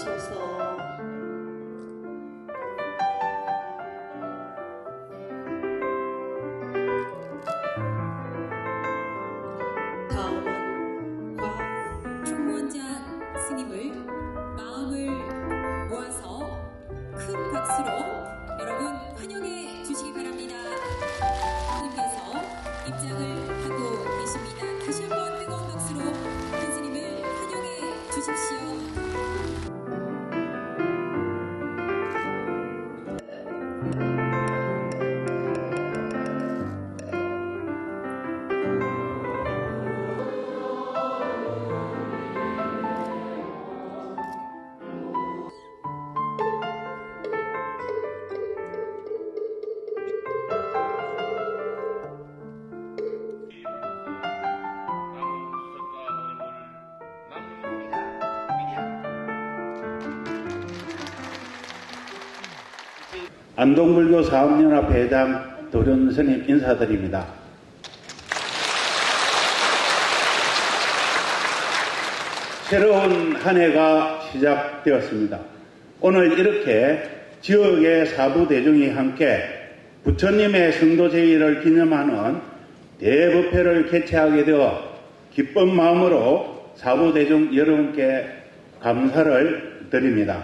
주셔서 다음은 총무원장 스님을 마음을 모아서 큰 박수로 여러분 환영해 주시기 바랍니다. 스님께서 입장을 하고 계십니다. 다시 한번 뜨거운 박수로 큰 스님을 환영해 주십시오. 안동불교 사업연합 회장 도련 스님 인사드립니다. 새로운 한 해가 시작되었습니다. 오늘 이렇게 지역의 사부대중이 함께 부처님의 성도제의를 기념하는 대법회를 개최하게 되어 기쁜 마음으로 사부대중 여러분께 감사를 드립니다.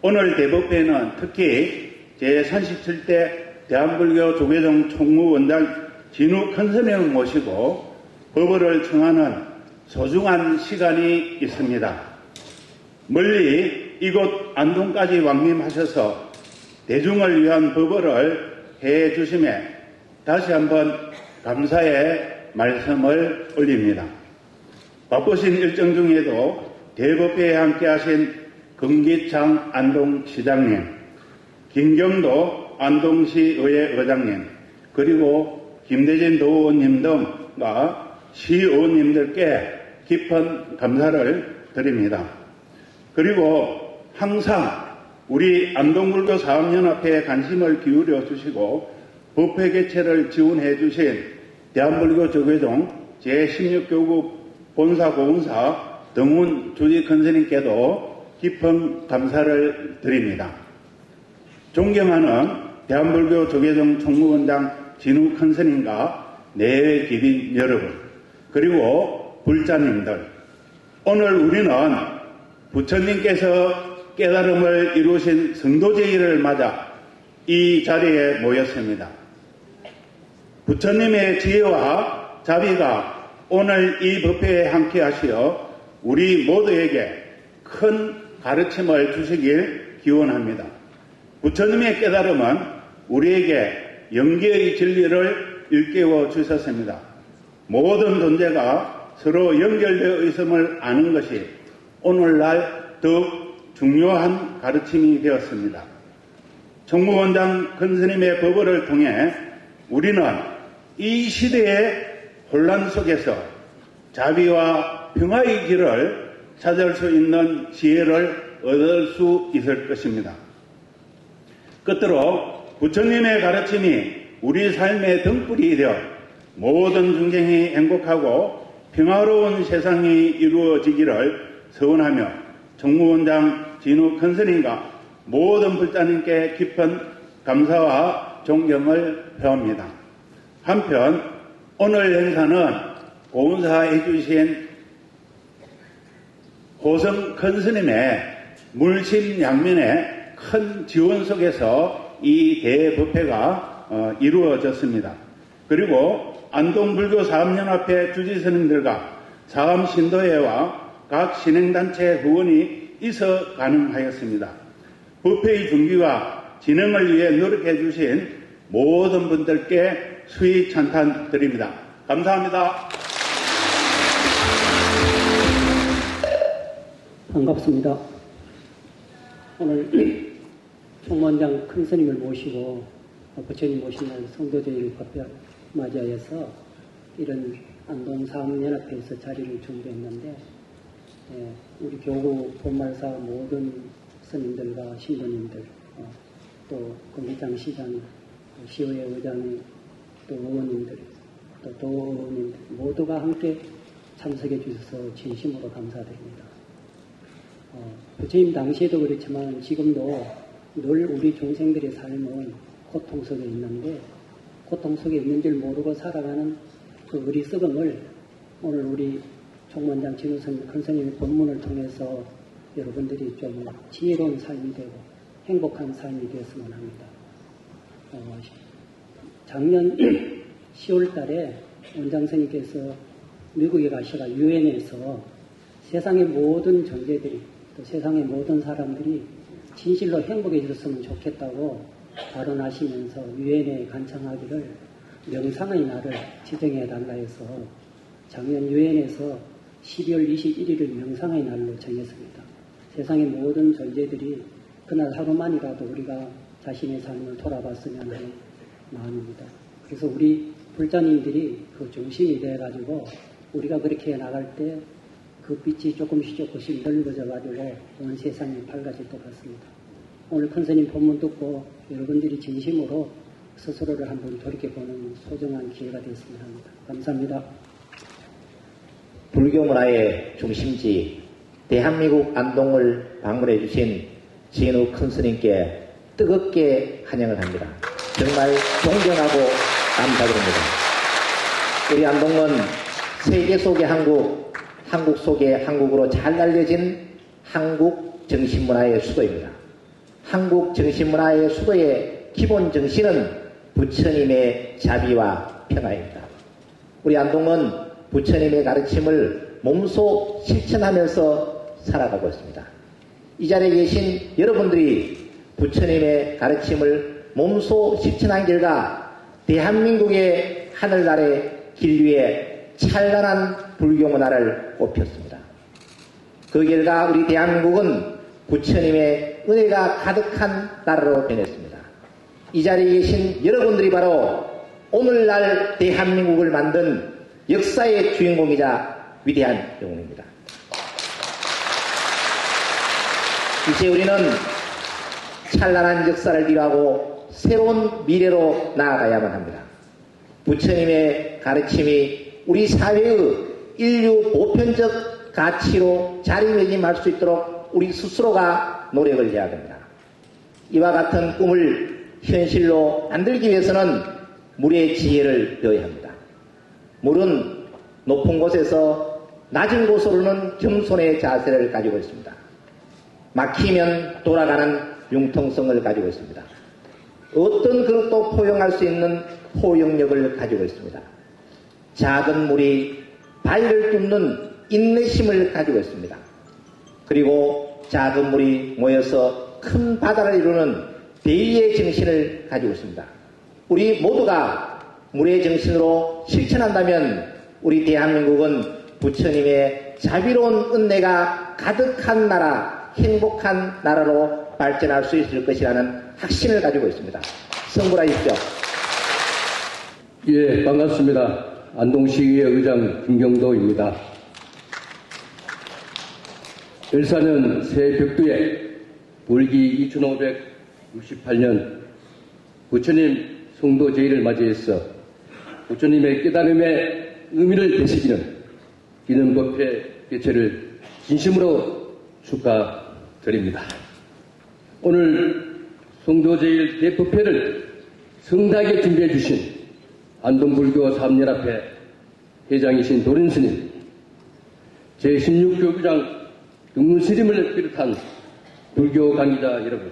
오늘 대법회는 특히 제37대 대한불교 조계종 총무원장 진우 큰스님을 모시고 법어를 청하는 소중한 시간이 있습니다. 멀리 이곳 안동까지 왕림하셔서 대중을 위한 법어를 해주심에 다시 한번 감사의 말씀을 올립니다. 바쁘신 일정 중에도 대법회에 함께하신 금기창 안동시장님, 김경도 안동시의회 의장님, 그리고 김대진 도의원님 등과 시의원님들께 깊은 감사를 드립니다. 그리고 항상 우리 안동불교 사업연합회에 관심을 기울여 주시고 법회 개최를 지원해 주신 대한불교 조계종 제16교구 본사고문사 등훈 주지 큰스님께도 깊은 감사를 드립니다. 존경하는 대한불교 조계종 총무원장 진우 큰스님과 내외 귀빈 여러분, 그리고 불자님들, 오늘 우리는 부처님께서 깨달음을 이루신 성도제의를 맞아 이 자리에 모였습니다. 부처님의 지혜와 자비가 오늘 이 법회에 함께하시어 우리 모두에게 큰 가르침을 주시길 기원합니다. 부처님의 깨달음은 우리에게 영계의 진리를 일깨워 주셨습니다. 모든 존재가 서로 연결되어 있음을 아는 것이 오늘날 더욱 중요한 가르침이 되었습니다. 총무원장 큰스님의 법어를 통해 우리는 이 시대의 혼란 속에서 자비와 평화의 길을 찾을 수 있는 지혜를 얻을 수 있을 것입니다. 끝으로 부처님의 가르침이 우리 삶의 등불이 되어 모든 중생이 행복하고 평화로운 세상이 이루어지기를 소원하며 총무원장 진우 큰스님과 모든 불자님께 깊은 감사와 존경을 표합니다. 한편 오늘 행사는 고운사해 주신 호성 큰스님의 물심양면의 큰 지원 속에서 이 대법회가 이루어졌습니다. 그리고 안동불교 사업연합회 주지스님들과 사암신도회와 각 신행단체 후원이 있어 가능하였습니다. 법회의 준비와 진행을 위해 노력해 주신 모든 분들께 수의 찬탄 드립니다. 감사합니다. 반갑습니다. 오늘 총무원장 큰스님을 모시고 부처님 모신 날 성도제의를 맞이하여서 이런 안동사업연합회에서 자리를 준비했는데 우리 교구 본말사 모든 스님들과 신도님들 또 금기장 시장, 시의회 의장님, 또 의원님들, 또 도님들 모두가 함께 참석해 주셔서 진심으로 감사드립니다. 부처님 당시에도 그렇지만 지금도 늘 우리 중생들의 삶은 고통 속에 있는데 고통 속에 있는 줄 모르고 살아가는 그 어리석음을 오늘 우리 총무원장 진우선 큰 스님의 본문을 통해서 여러분들이 좀 지혜로운 삶이 되고 행복한 삶이 되었으면 합니다. 작년 10월 달에 원장 스님께서 미국에 가셔가 유엔에서 세상의 모든 존재들이 또 세상의 모든 사람들이 진실로 행복해졌으면 좋겠다고 발언하시면서 유엔에 간청하기를 명상의 날을 지정해 달라 해서 작년 유엔에서 12월 21일을 명상의 날로 정했습니다. 세상의 모든 존재들이 그날 하루만이라도 우리가 자신의 삶을 돌아봤으면 하는 마음입니다. 그래서 우리 불자님들이 그 중심이 돼가지고 우리가 그렇게 나갈 때 그 빛이 조금씩 넓어져가지고 온 세상이 밝아질 것 같습니다. 오늘 큰 스님 본문 듣고 여러분들이 진심으로 스스로를 한번 돌이켜보는 소중한 기회가 되었으면 합니다. 감사합니다. 불교 문화의 중심지 대한민국 안동을 방문해 주신 진우 큰 스님께 뜨겁게 환영을 합니다. 정말 존경하고 감사드립니다. 우리 안동은 세계 속의 한국 속의 한국으로 잘 알려진 한국 정신문화의 수도입니다. 한국 정신문화의 수도의 기본 정신은 부처님의 자비와 평화입니다. 우리 안동은 부처님의 가르침을 몸소 실천하면서 살아가고 있습니다. 이 자리에 계신 여러분들이 부처님의 가르침을 몸소 실천한 결과 대한민국의 하늘 아래 길 위에 찬란한 불교 문화를 꽃폈습니다. 그 결과 우리 대한민국은 부처님의 은혜가 가득한 나라로 변했습니다. 이 자리에 계신 여러분들이 바로 오늘날 대한민국을 만든 역사의 주인공이자 위대한 영웅입니다. 이제 우리는 찬란한 역사를 뒤로하고 새로운 미래로 나아가야만 합니다. 부처님의 가르침이 우리 사회의 인류 보편적 가치로 자리매김할 수 있도록 우리 스스로가 노력을 해야 됩니다. 이와 같은 꿈을 현실로 만들기 위해서는 물의 지혜를 배워야 합니다. 물은 높은 곳에서 낮은 곳으로는 겸손의 자세를 가지고 있습니다. 막히면 돌아가는 융통성을 가지고 있습니다. 어떤 그릇도 포용할 수 있는 포용력을 가지고 있습니다. 작은 물이 바위를 뚫는 인내심을 가지고 있습니다. 그리고 작은 물이 모여서 큰 바다를 이루는 대의의 정신을 가지고 있습니다. 우리 모두가 물의 정신으로 실천한다면 우리 대한민국은 부처님의 자비로운 은혜가 가득한 나라, 행복한 나라로 발전할 수 있을 것이라는 확신을 가지고 있습니다. 성불하십시오. 예, 반갑습니다. 안동시의회 의장 김경도입니다. 14년 새벽두에 불기 2568년 부처님 성도 제의를 맞이해서 부처님의 깨달음의 의미를 되새기는 기념법회 개최를 진심으로 축하드립니다. 오늘 성도 제일 대법회를 성대하게 준비해 주신 안동불교 사업연합회 회장이신 도련스님, 제16교구장 등문스님을 비롯한 불교 강의자 여러분,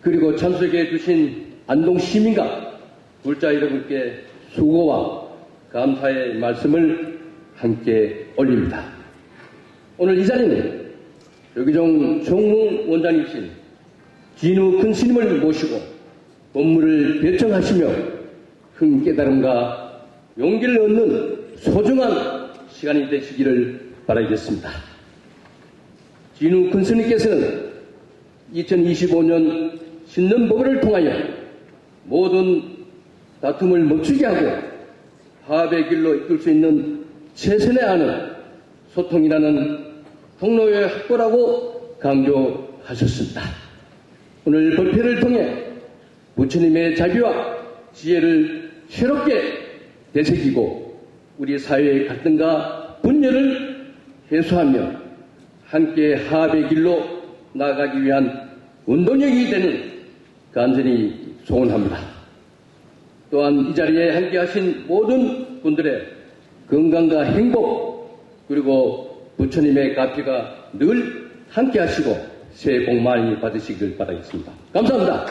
그리고 참석해 주신 안동 시민과 불자 여러분께 수고와 감사의 말씀을 함께 올립니다. 오늘 이 자리는 여기종 총무원장이신 진우 큰 스님을 모시고 법문을 배청하시며 큰 깨달음과 용기를 얻는 소중한 시간이 되시기를 바라겠습니다. 진우 큰 스님께서는 2025년 신년법을 통하여 모든 다툼을 멈추게 하고 화합의 길로 이끌 수 있는 최선의 안은 소통이라는 통로의 확보라고 강조하셨습니다. 오늘 법회를 통해 부처님의 자비와 지혜를 새롭게 되새기고 우리 사회의 갈등과 분열을 해소하며 함께 화합의 길로 나아가기 위한 운동력이 되는 간절히 소원합니다. 또한 이 자리에 함께하신 모든 분들의 건강과 행복 그리고 부처님의 가피가 늘 함께하시고 새해 복 많이 받으시길 바라겠습니다. 감사합니다.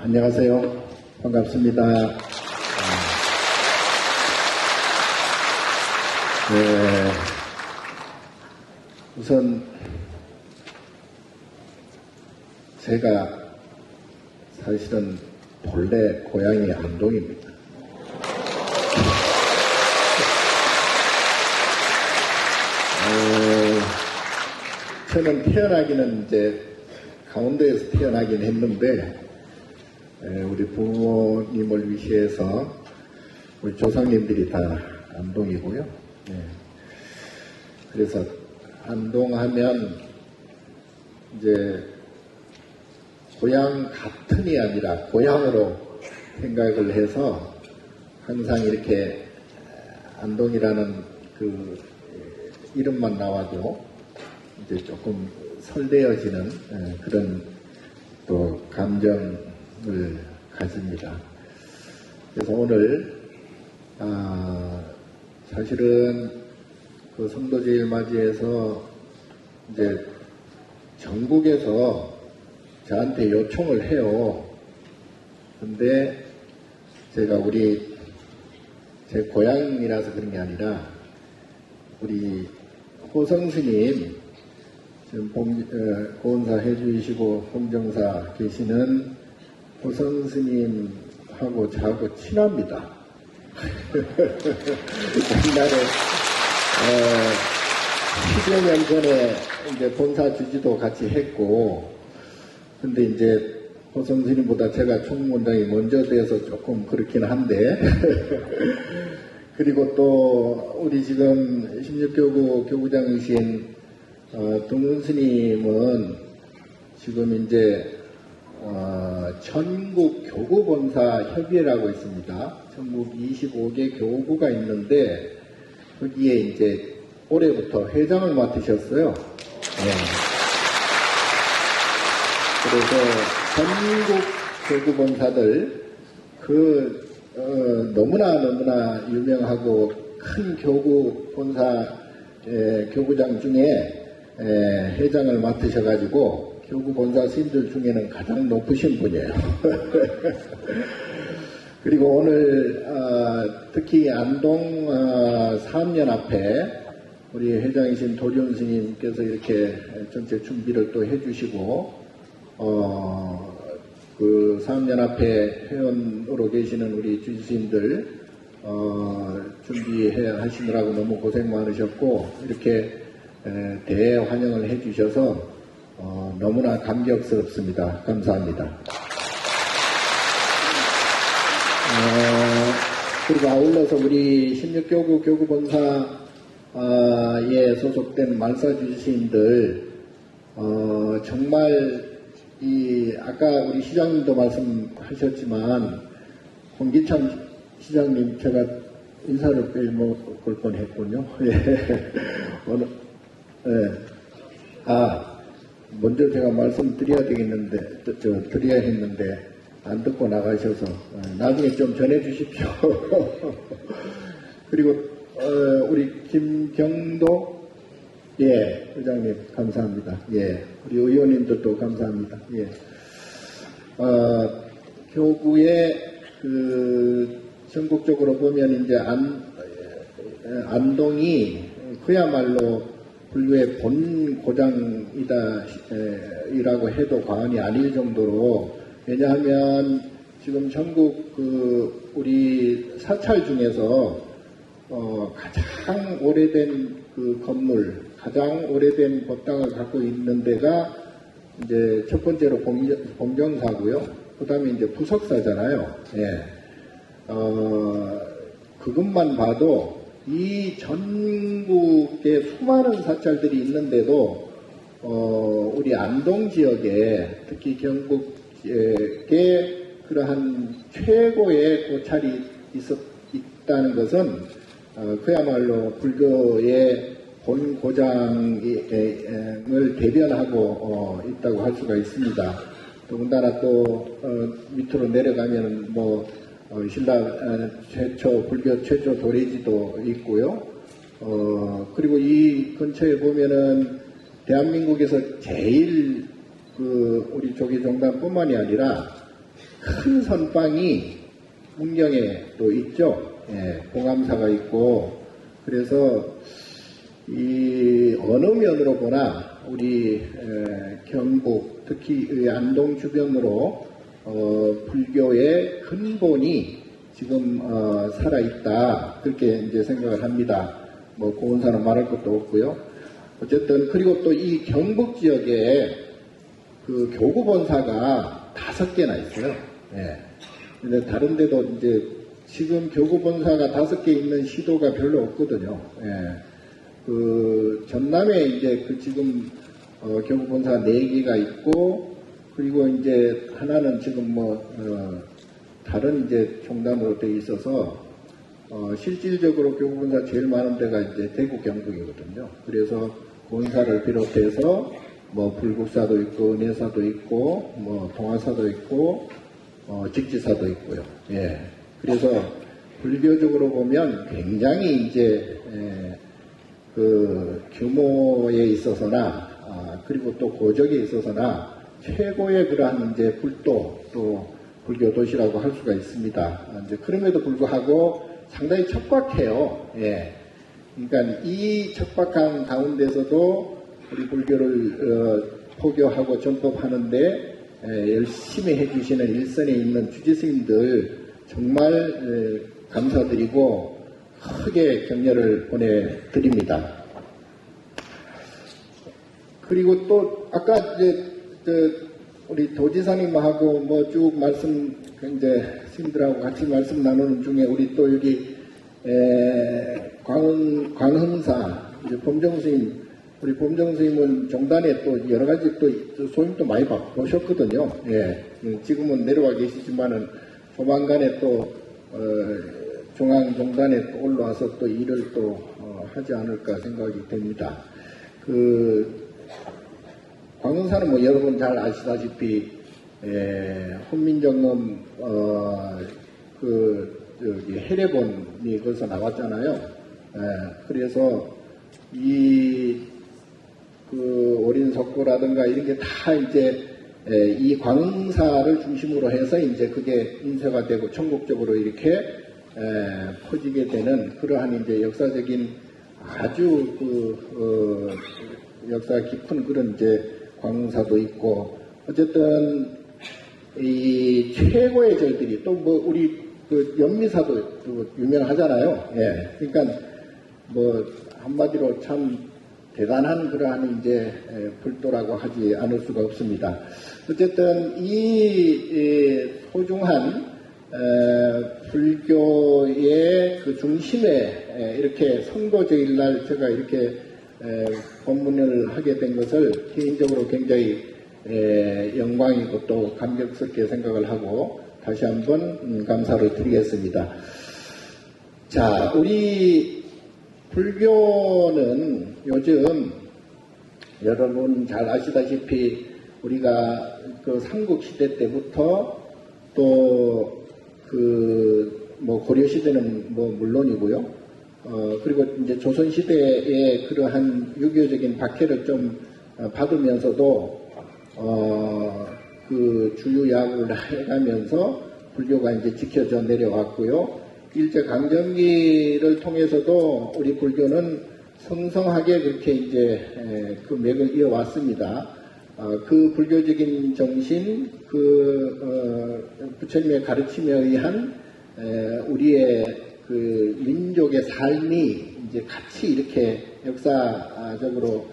안녕하세요. 반갑습니다. 우선 제가 사실은 본래 고향이 안동입니다. 저는 태어나기는 이제 강원도에서 태어나긴 했는데 우리 부모님을 위시해서 우리 조상님들이 다 안동이고요. 그래서 안동하면 이제 고향 같은이 아니라 고향으로 생각을 해서 항상 이렇게 안동이라는 그 이름만 나와도 이제 조금 설레어지는 그런 또 감정을 가집니다. 그래서 오늘 사실은 그 성도제일 맞이해서 이제 전국에서 저한테 요청을 해요. 근데 제가 제 고향이라서 그런 게 아니라 우리 호성 스님 지금 고은사 해주시고 공정사 계시는 호성 스님하고 저하고 친합니다. 옛날에 10여 년 전에 이제 본사 주지도 같이 했고, 근데 이제 호성 스님보다 제가 총무원장이 먼저 돼서 조금 그렇긴 한데, 그리고 또 우리 지금 16교구 교구장이신 동윤 스님은 지금 이제 전국 교구본사 협의회라고 있습니다. 전국 25개 교구가 있는데 거기에 이제 올해부터 회장을 맡으셨어요. 그래서 전국 교구본사들 너무나 유명하고 큰 교구본사 교구장 중에 회장을 맡으셔가지고 교구본사 스님들 중에는 가장 높으신 분이에요. 그리고 오늘 특히 안동 사암년 앞에 우리 회장이신 도리온 스님께서 이렇게 전체 준비를 또 해주시고 그 사암년 앞에 회원으로 계시는 우리 주지스님들 준비해 하시느라고 너무 고생 많으셨고 이렇게 대환영을 해주셔서 너무나 감격스럽습니다. 감사합니다. 그리고 아울러서 우리 16교구 교구본사에 소속된 말사주지스님들 정말 아까 우리 시장님도 말씀하셨지만 홍기찬 시장님 제가 인사를 빼먹을 뻔했군요. 먼저 제가 말씀드려야 되겠는데 드려야 했는데 안 듣고 나가셔서 나중에 좀 전해 주십시오. 그리고 우리 김경도 회장님 감사합니다. 우리 의원님들도 감사합니다. 교구에 전국적으로 보면 이제 안동이 그야말로 불교의 본 고장이라고 해도 과언이 아닐 정도로, 왜냐하면 지금 전국 우리 사찰 중에서 가장 오래된 건물, 가장 오래된 법당을 갖고 있는 데가 이제 첫 번째로 봉정사고요. 그 다음에 이제 부석사잖아요. 그것만 봐도 이 전국에 수많은 사찰들이 있는데도 우리 안동 지역에 특히 경북 지역에 그러한 최고의 고찰이 있다는 것은 그야말로 불교의 본 고장을 대변하고 있다고 할 수가 있습니다. 더군다나 또 밑으로 내려가면 신라 최초 불교 최초 도래지도 있고요. 그리고 이 근처에 보면은 대한민국에서 제일 우리 조계종단뿐만이 아니라 큰 선방이 문경에 또 있죠. 봉암사가 있고, 그래서 이 어느 면으로 보나 우리 경북 특히 이 안동 주변으로 불교의 근본이 지금 살아있다, 그렇게 이제 생각을 합니다. 고운사는 말할 것도 없고요. 어쨌든 그리고 또 이 경북 지역에 그 교구본사가 5개나 있어요. 근데 다른 데도 이제 지금 교구본사가 5개 있는 시도가 별로 없거든요. 그 전남에 이제 그 지금 교구본사 4개가 있고, 그리고 이제 하나는 지금 다른 이제 종단으로 되어 있어서 실질적으로 교구본사 제일 많은 데가 이제 대구 경북이거든요. 그래서 본사를 비롯해서 불국사도 있고 은혜사도 있고 동화사도 있고 직지사도 있고요. 그래서 불교적으로 보면 굉장히 이제 그 규모에 있어서나 그리고 또 고적에 있어서나 최고의 그러한 이제 불도 또 불교 도시라고 할 수가 있습니다. 이제 그럼에도 불구하고 상당히 척박해요. 그러니까 이 척박한 가운데서도 우리 불교를 포교하고 전법하는데 열심히 해주시는 일선에 있는 주지스님들 정말 감사드리고 크게 격려를 보내드립니다. 그리고 또 아까 이제 우리 도지사님하고 쭉 말씀 이제 스님들하고 같이 말씀 나누는 중에 우리 또 여기 광흥사 이제 범정스님, 우리 범정스님은 종단에 또 여러 가지 또 소임도 많이 보셨거든요. 지금은 내려와 계시지만은 조만간에 또 중앙종단에 또 올라와서 또 일을 또 하지 않을까 생각이 됩니다. 그 광흥사는 여러분 잘 아시다시피 혼민정음 해례본이 거기서 나왔잖아요. 그래서 그 오린석고라든가 이런 게 다 이제 이 광흥사를 중심으로 해서 이제 그게 인쇄가 되고 전국적으로 이렇게 퍼지게 되는 그러한 이제 역사적인 아주 역사 깊은 그런 이제 광흥사도 있고, 어쨌든 이 최고의 절들이 또 우리 그 연미사도 또 유명하잖아요. 그러니까 한마디로 참 대단한 그러한 이제 불도라고 하지 않을 수가 없습니다. 어쨌든 이 소중한 불교의 그 중심에 이렇게 선거제일날 제가 이렇게 법문을 하게 된 것을 개인적으로 굉장히 영광이고 또 감격스럽게 생각을 하고 다시 한번 감사를 드리겠습니다. 자, 우리 불교는 요즘 여러분 잘 아시다시피 우리가 그 삼국시대 때부터 또 고려시대는 물론이고요. 그리고 이제 조선시대의 그러한 유교적인 박해를 좀 받으면서도 그 주유야구를 해가면서 불교가 이제 지켜져 내려왔고요. 일제강점기를 통해서도 우리 불교는 성성하게 그렇게 이제 그 맥을 이어왔습니다. 그 불교적인 정신, 부처님의 가르침에 의한 우리의 그 민족의 삶이 이제 같이 이렇게 역사적으로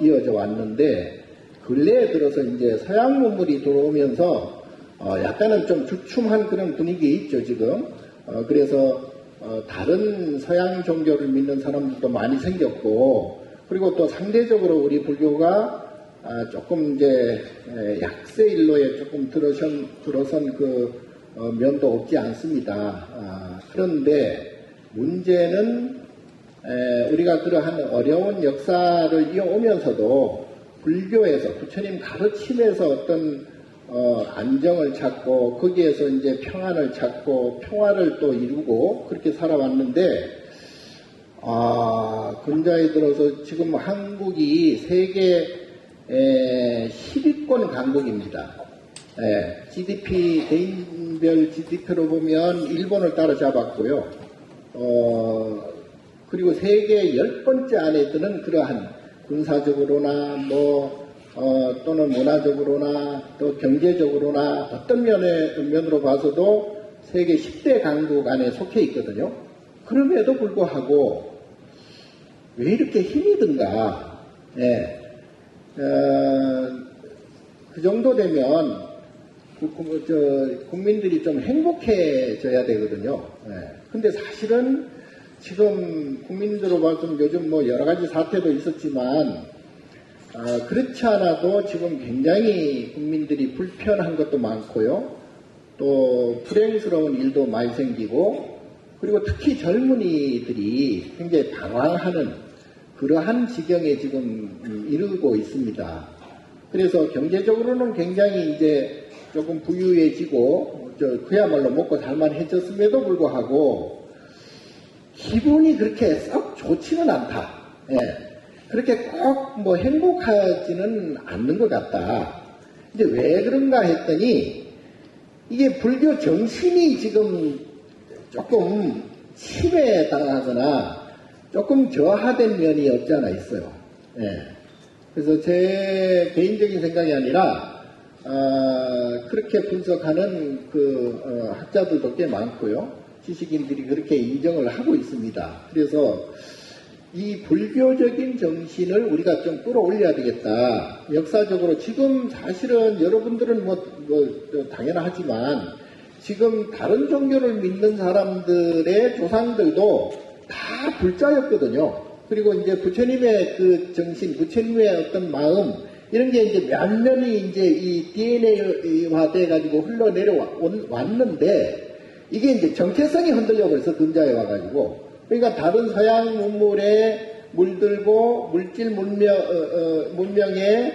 이어져 왔는데, 근래에 들어서 이제 서양 문물이 들어오면서 약간은 좀 주춤한 그런 분위기 있죠, 지금. 그래서 다른 서양 종교를 믿는 사람들도 많이 생겼고, 그리고 또 상대적으로 우리 불교가 조금 이제 약세 일로에 조금 들어선 그 면도 없지 않습니다. 그런데 문제는 우리가 그러한 어려운 역사를 이어오면서도 불교에서 부처님 가르침에서 어떤 안정을 찾고 거기에서 이제 평안을 찾고 평화를 또 이루고 그렇게 살아왔는데 근자에 들어서 지금 한국이 세계 10위권 강국입니다. GDP 개인별 GDP로 보면 일본을 따라잡았고요. 그리고 세계 10번째 안에 드는 그러한 군사적으로나 또는 문화적으로나 또 경제적으로나 어떤 면으로 봐서도 세계 10대 강국 안에 속해 있거든요. 그럼에도 불구하고 왜 이렇게 힘이 든가? 그 정도 되면 국민들이 좀 행복해져야 되거든요. 근데 사실은 지금 국민들로 봐서 요즘 여러 가지 사태도 있었지만 그렇지 않아도 지금 굉장히 국민들이 불편한 것도 많고요. 또 불행스러운 일도 많이 생기고 그리고 특히 젊은이들이 굉장히 방황하는 그러한 지경에 지금 이르고 있습니다. 그래서 경제적으로는 굉장히 이제 조금 부유해지고 그야말로 먹고 살만해졌음에도 불구하고 기분이 그렇게 썩 좋지는 않다. 그렇게 꼭 행복하지는 않는 것 같다. 이제 왜 그런가 했더니 이게 불교 정신이 지금 조금 침해당하거나 조금 저하된 면이 없지 않아 있어요. 그래서 제 개인적인 생각이 아니라 그렇게 분석하는 학자들도 꽤 많고요. 지식인들이 그렇게 인정을 하고 있습니다. 그래서 이 불교적인 정신을 우리가 좀 끌어올려야 되겠다. 역사적으로 지금 사실은 여러분들은 당연하지만 지금 다른 종교를 믿는 사람들의 조상들도 다 불자였거든요. 그리고 이제 부처님의 그 정신, 부처님의 어떤 마음, 이런 게 이제 몇 년이 이제 이 DNA화 돼가지고 흘러내려왔는데, 이게 이제 정체성이 흔들려 버려서 근자에 와가지고, 그러니까 다른 서양 문물에 물들고 물질 문명에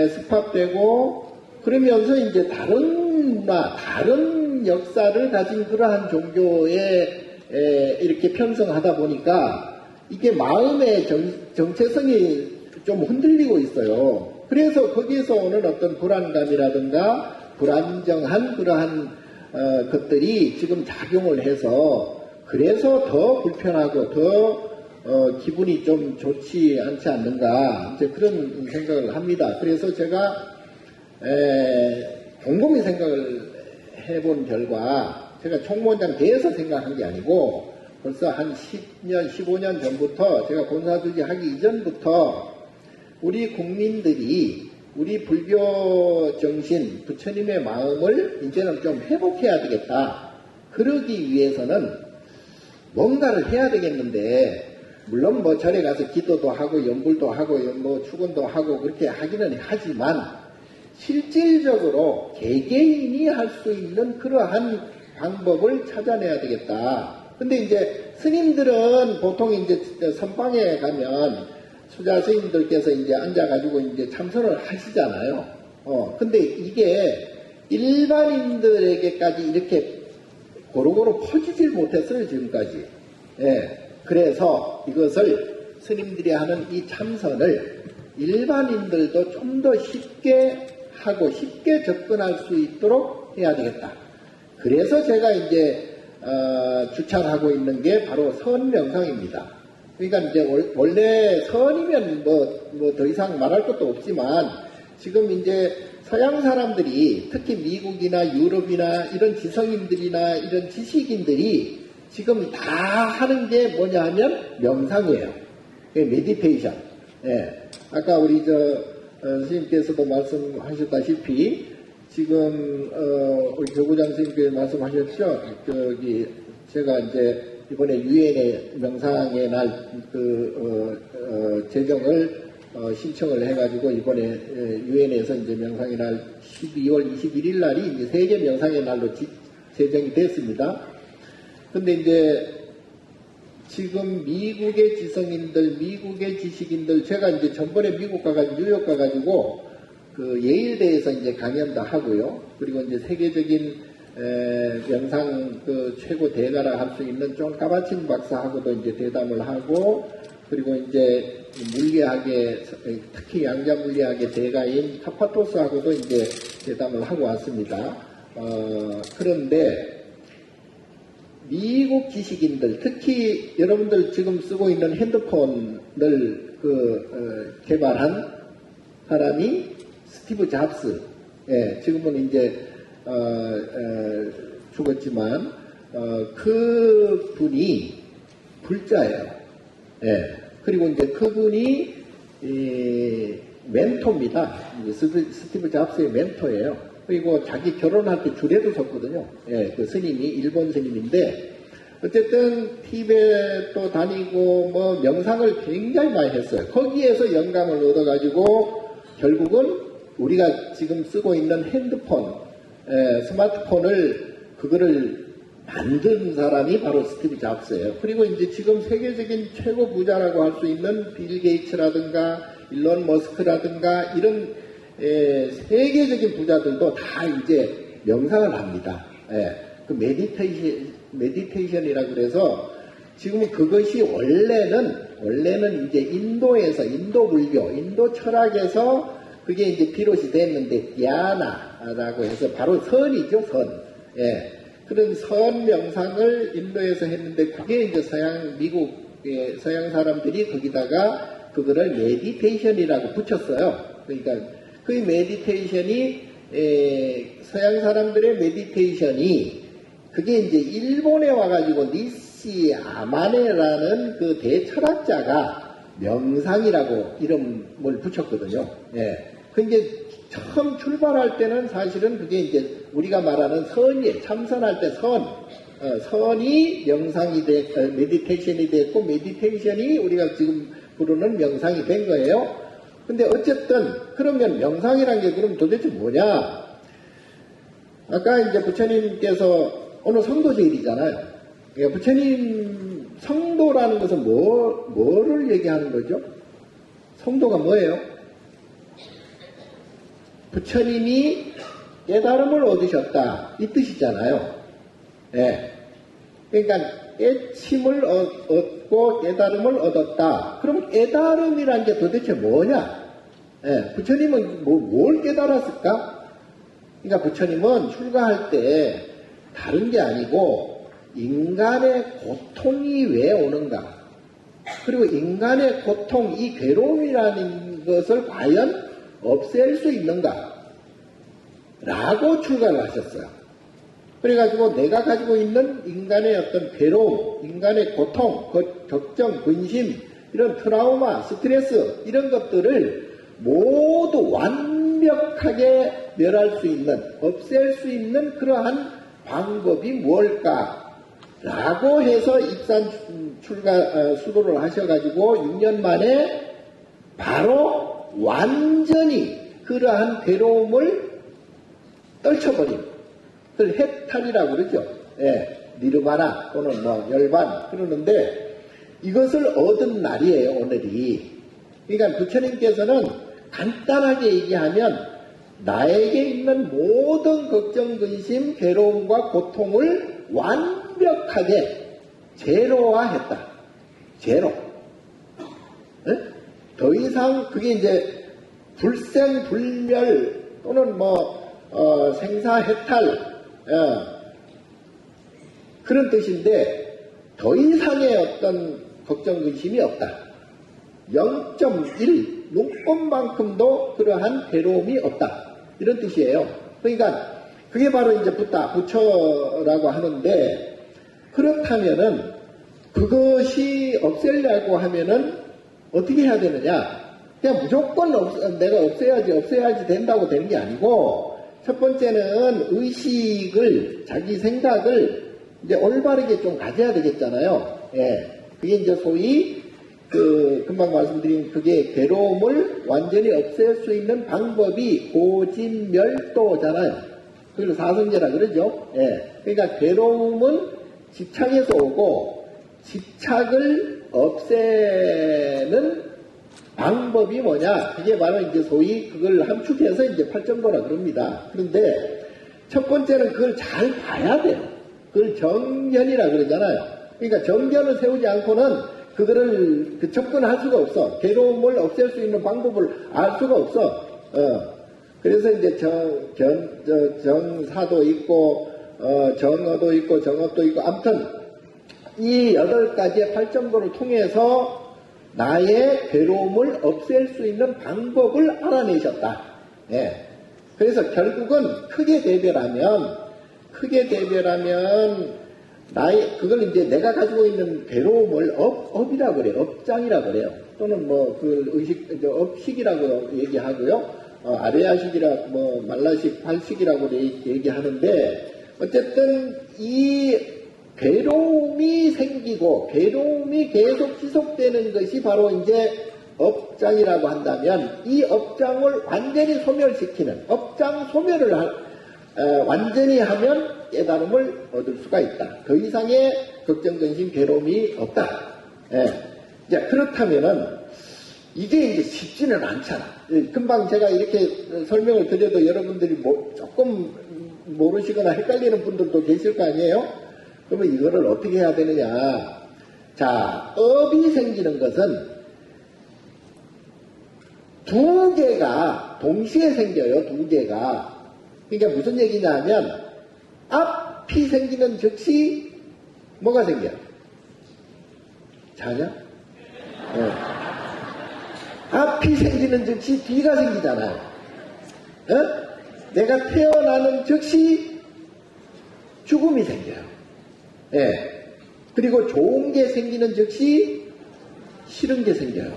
습합되고 그러면서 이제 다른 문화, 다른 역사를 가진 그러한 종교에 이렇게 편성하다 보니까 이게 마음의 정체성이 좀 흔들리고 있어요. 그래서 거기에서 오는 어떤 불안감이라든가 불안정한 그러한 것들이 지금 작용을 해서 그래서 더 불편하고 더 기분이 좀 좋지 않지 않는가 이제 그런 생각을 합니다. 그래서 제가 곰곰이 생각을 해본 결과 제가 총무원장 돼서 생각한 게 아니고 벌써 한 10년, 15년 전부터 제가 본사주지 하기 이전부터 우리 국민들이 우리 불교 정신, 부처님의 마음을 이제는 좀 회복해야 되겠다. 그러기 위해서는 뭔가를 해야 되겠는데 물론 절에 가서 기도도 하고 연불도 하고 축원도 하고 그렇게 하기는 하지만 실질적으로 개개인이 할 수 있는 그러한 방법을 찾아내야 되겠다. 근데 이제 스님들은 보통 이제 선방에 가면 수자 스님들께서 이제 앉아가지고 이제 참선을 하시잖아요. 근데 이게 일반인들에게까지 이렇게 고루고루 퍼지질 못했어요, 지금까지. 그래서 이것을 스님들이 하는 이 참선을 일반인들도 좀 더 쉽게 하고 쉽게 접근할 수 있도록 해야 되겠다. 그래서 제가 이제 주창하고 있는 게 바로 선명상입니다. 그러니까 이제 원래 선이면 더 이상 말할 것도 없지만 지금 이제 서양 사람들이 특히 미국이나 유럽이나 이런 지성인들이나 이런 지식인들이 지금 다 하는 게 뭐냐 하면 명상이에요. 메디테이션. 아까 우리 스님께서도 말씀하셨다시피 지금 우리 교구장 스님께서 말씀하셨죠. 제가 이제 이번에 유엔의 명상의 날 제정을 신청을 해가지고 이번에 유엔에서 이제 명상의 날 12월 21일 날이 이제 세계 명상의 날로 제정이 됐습니다. 근데 이제 지금 미국의 지성인들, 미국의 지식인들, 제가 이제 전번에 미국 가가지고 뉴욕 가가지고 그 예일대에서 이제 강연도 하고요. 그리고 이제 세계적인 명상 그 최고 대가라 할 수 있는 존 카바친 박사하고도 이제 대담을 하고, 그리고 이제 물리학의, 특히 양자 물리학의 대가인 카파토스하고도 이제 대담을 하고 왔습니다. 그런데 미국 지식인들, 특히 여러분들 지금 쓰고 있는 핸드폰을 개발한 사람이 스티브 잡스, 지금은 이제 죽었지만 그 분이 불자예요. 그리고 이제 그분이 멘토입니다. 스티브 잡스의 멘토예요. 그리고 자기 결혼할 때 주례도 섰거든요. 그 스님이 일본 스님인데, 어쨌든 티베트도 다니고 뭐 명상을 굉장히 많이 했어요. 거기에서 영감을 얻어가지고 결국은 우리가 지금 쓰고 있는 핸드폰, 스마트폰을 그거를 만든 사람이 바로 스티브 잡스예요. 그리고 이제 지금 세계적인 최고 부자라고 할 수 있는 빌 게이츠라든가 일론 머스크라든가 이런 세계적인 부자들도 다 이제 명상을 합니다. 그 메디테이션이라 그래서 지금 그것이 원래는 이제 인도에서, 인도 불교, 인도 철학에서 그게 이제 비롯이 됐는데, 디아나라고 해서 바로 선이죠, 선. 그런 선 명상을 인도에서 했는데, 그게 이제 미국의 서양 사람들이 거기다가 그거를 메디테이션이라고 붙였어요. 그러니까 그 메디테이션이, 서양 사람들의 메디테이션이, 그게 이제 일본에 와가지고 니시 아마네라는 그 대철학자가 명상이라고 이름을 붙였거든요. 근데 처음 출발할 때는 사실은 그게 이제 우리가 말하는 선이에요. 참선할 때 선이 명상이 메디테이션이 됐고, 메디테이션이 우리가 지금 부르는 명상이 된 거예요. 근데 어쨌든 그러면 명상이란 게 그럼 도대체 뭐냐? 아까 이제 부처님께서 오늘 성도제일이잖아요. 그러니까 부처님 성도라는 것은 뭐를 얘기하는 거죠? 성도가 뭐예요? 부처님이 깨달음을 얻으셨다, 이 뜻이잖아요. 그러니까 깨침을 얻고 깨달음을 얻었다. 그럼 깨달음이란 게 도대체 뭐냐? 부처님은 뭘 깨달았을까? 그러니까 부처님은 출가할 때 다른 게 아니고 인간의 고통이 왜 오는가? 그리고 인간의 고통, 이 괴로움이라는 것을 과연 없앨 수 있는가? 라고 출가를 하셨어요. 그래가지고 내가 가지고 있는 인간의 어떤 괴로움, 인간의 고통, 걱정, 근심, 이런 트라우마, 스트레스, 이런 것들을 모두 완벽하게 멸할 수 있는, 없앨 수 있는 그러한 방법이 뭘까? 라고 해서 입산 수도를 하셔가지고 6년 만에 바로 완전히 그러한 괴로움을 떨쳐버린, 그걸 해탈이라고 그러죠. 니르바나 또는 뭐 열반 그러는데, 이것을 얻은 날이에요, 오늘이. 그러니까 부처님께서는 간단하게 얘기하면 나에게 있는 모든 걱정, 근심, 괴로움과 고통을 완벽하게 제로화했다. 제로. 더 이상 그게 이제 불생불멸 또는 생사해탈 그런 뜻인데, 더 이상의 어떤 걱정, 근심이 없다. 0.1 눈곱만큼도 그러한 괴로움이 없다. 이런 뜻이에요. 그러니까 그게 바로 이제 부처라고 하는데, 그렇다면은 그것이 없애려고 하면은 어떻게 해야 되느냐? 그냥 무조건 내가 없애야지 된다고 되는 게 아니고, 첫 번째는 의식을, 자기 생각을 이제 올바르게 좀 가져야 되겠잖아요. 예. 그게 이제 소위 금방 말씀드린 그게 괴로움을 완전히 없앨 수 있는 방법이 고진멸도잖아요. 그리고 사성제라 그러죠. 예. 그러니까 괴로움은 집착에서 오고 집착을 없애는 방법이 뭐냐? 그게 바로 이제 소위 그걸 함축해서 이제 팔정도라 그럽니다. 그런데 첫 번째는 그걸 잘 봐야 돼요. 그걸 정견이라 그러잖아요. 그러니까 정견을 세우지 않고는 그거를 접근할 수가 없어. 괴로움을 없앨 수 있는 방법을 알 수가 없어. 그래서 이제 정사도 있고, 정어도 있고, 정업도 있고, 아무튼 이 8가지의 팔정도를 통해서 나의 괴로움을 없앨 수 있는 방법을 알아내셨다. 예. 그래서 결국은 크게 대별하면 그걸 이제 내가 가지고 있는 괴로움을 업이라고 그래요. 업장이라고 그래요. 또는 뭐 업식이라고 얘기하고요. 아레아식이라 말라식, 팔식이라고 얘기하는데 어쨌든 이 괴로움이 생기고 괴로움이 계속 지속되는 것이 바로 이제 업장이라고 한다면 이 업장을 완전히 소멸시키는 업장 소멸을 완전히 하면 깨달음을 얻을 수가 있다. 더 이상의 걱정, 근심, 괴로움이 없다. 예. 자, 그렇다면은 이게 이제 쉽지는 않잖아. 금방 제가 이렇게 설명을 드려도 여러분들이 조금 모르시거나 헷갈리는 분들도 계실 거 아니에요? 그러면 이거를 어떻게 해야 되느냐. 자, 업이 생기는 것은 두 개가 동시에 생겨요. 두 개가. 그러니까 무슨 얘기냐 하면 앞이 생기는 즉시 뭐가 생겨요? 자냐? 네. 앞이 생기는 즉시 뒤가 생기잖아요. 내가 태어나는 즉시 죽음이 생겨요. 예. 그리고 좋은 게 생기는 즉시 싫은 게 생겨요.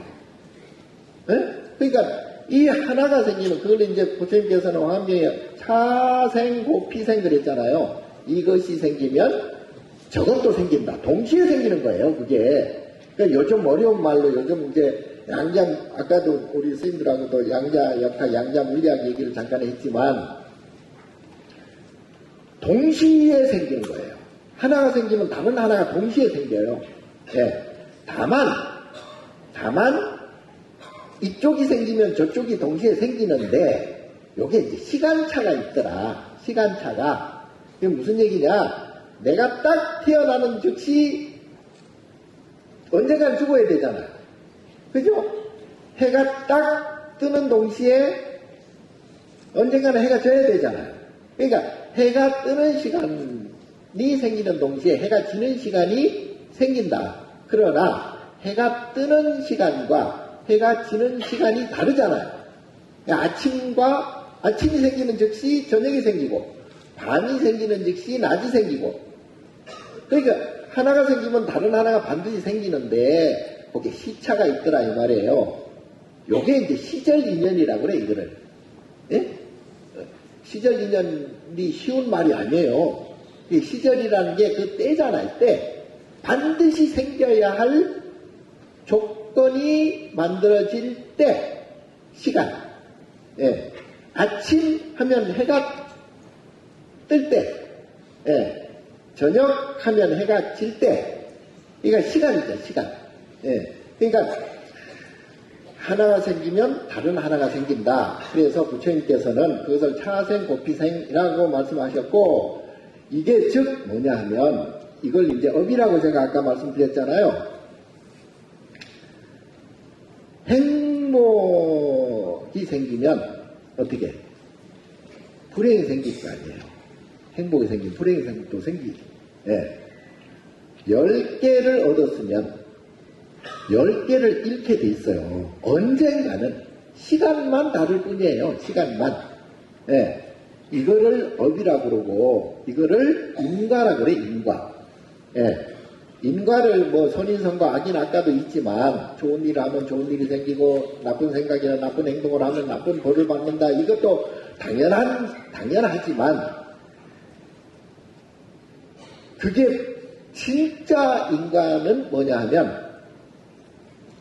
예? 그러니까 이 하나가 생기면 그걸 이제 부처님께서는 화엄경에 차생고피생 그랬잖아요. 이것이 생기면 저것도 생긴다. 동시에 생기는 거예요. 그게. 그러니까 요즘 어려운 말로 요즘 이제 양자, 아까도 우리 스님들하고도 양자 역학, 양자 물리학 얘기를 잠깐 했지만 동시에 생기는 거예요. 하나가 생기면 다른 하나가 동시에 생겨요. 예. 다만 이쪽이 생기면 저쪽이 동시에 생기는데 요게 이제 시간차가 있더라. 시간차가. 이게 무슨 얘기냐? 내가 딱 태어나는 즉시 언젠간 죽어야 되잖아요. 그죠? 해가 딱 뜨는 동시에 언젠가는 해가 져야 되잖아요. 그러니까 해가 뜨는 시간이 생기는 동시에 해가 지는 시간이 생긴다. 그러나 해가 뜨는 시간과 해가 지는 시간이 다르잖아요. 아침이 생기는 즉시 저녁이 생기고 밤이 생기는 즉시 낮이 생기고 그러니까 하나가 생기면 다른 하나가 반드시 생기는데 거기에 시차가 있더라 이 말이에요. 요게 이제 시절 인연이라고 그래 이거를. 예? 시절 인연이 쉬운 말이 아니에요. 이 시절이라는 게 그 때잖아요. 때. 반드시 생겨야 할 조건이 만들어질 때 시간. 예. 아침 하면 해가 뜰 때. 예. 저녁 하면 해가 질 때. 그러니까 시간이죠. 시간. 예. 그러니까 하나가 생기면 다른 하나가 생긴다. 그래서 부처님께서는 그것을 차생고피생이라고 말씀하셨고 이게 즉 뭐냐 하면 이걸 이제 업이라고 제가 아까 말씀드렸잖아요. 행복이 생기면 어떻게? 불행이 생길 거 아니에요. 행복이 생기면 불행이 또 생기죠. 예. 10개를 얻었으면 10개를 잃게 돼 있어요. 언젠가는 시간만 다를 뿐이에요. 시간만. 예. 이거를 업이라고 그러고 이거를 인과라고 그래. 인과. 예. 인과를 뭐 선인선과 악인 아까도 있지만 좋은 일을 하면 좋은 일이 생기고 나쁜 생각이나 나쁜 행동을 하면 나쁜 벌을 받는다. 이것도 당연하지만 그게 진짜 인간은 뭐냐 하면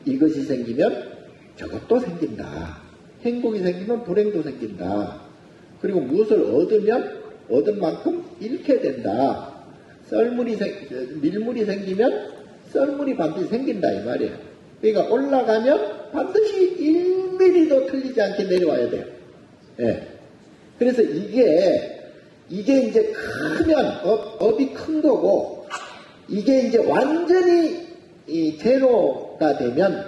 이것이 생기면 저것도 생긴다. 행복이 생기면 불행도 생긴다. 그리고 무엇을 얻으면 얻은 만큼 잃게 된다. 밀물이 생기면 썰물이 반드시 생긴다 이 말이에요. 그러니까 올라가면 반드시 1mm도 틀리지 않게 내려와야 돼요. 예. 그래서 이게 이제 크면 업이 큰 거고, 이게 이제 완전히 이 제로가 되면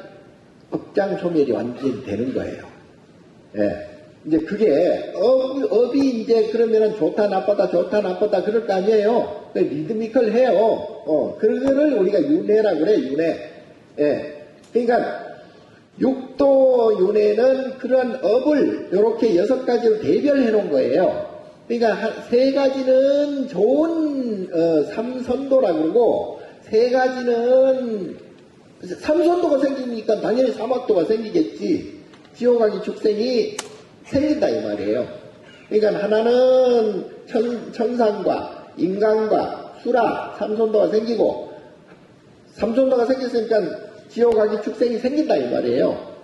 업장 소멸이 완전히 되는 거예요. 예. 이제 그게 업이 이제 그러면은 좋다 나쁘다 그럴 거 아니에요. 리드미컬 해요. 그거를 우리가 윤회라 그래, 윤회. 예. 그러니까 육도 윤회는 그런 업을 이렇게 6가지로 대별해 놓은 거예요. 그러니까 3가지는 좋은 삼선도라 그러고, 3가지는 삼선도가 생기니까 당연히 사막도가 생기겠지. 지옥하기 축생이 생긴다 이 말이에요. 그러니까 하나는 천상과 인간과 수라 삼선도가 생기고, 삼선도가 생겼으니까 지옥하기 축생이 생긴다 이 말이에요.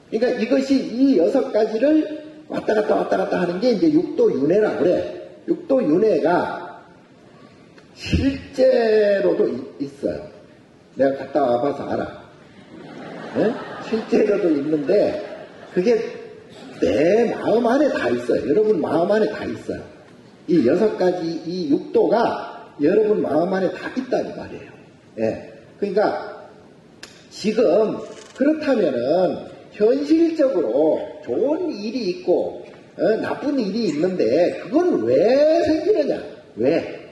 그러니까 이것이 이 6가지를 왔다 갔다 하는 게 이제 육도윤회라 그래. 육도윤회가 실제로도 있어요. 내가 갔다 와봐서 알아. 네? 실제로도 있는데 그게 내 마음 안에 다 있어요. 여러분 마음 안에 다 있어요. 이 6가지 이 육도가 여러분 마음 안에 다 있다는 말이에요. 예. 그러니까 지금 그렇다면은 현실적으로 좋은 일이 있고 나쁜 일이 있는데 그건 왜 생기느냐? 왜?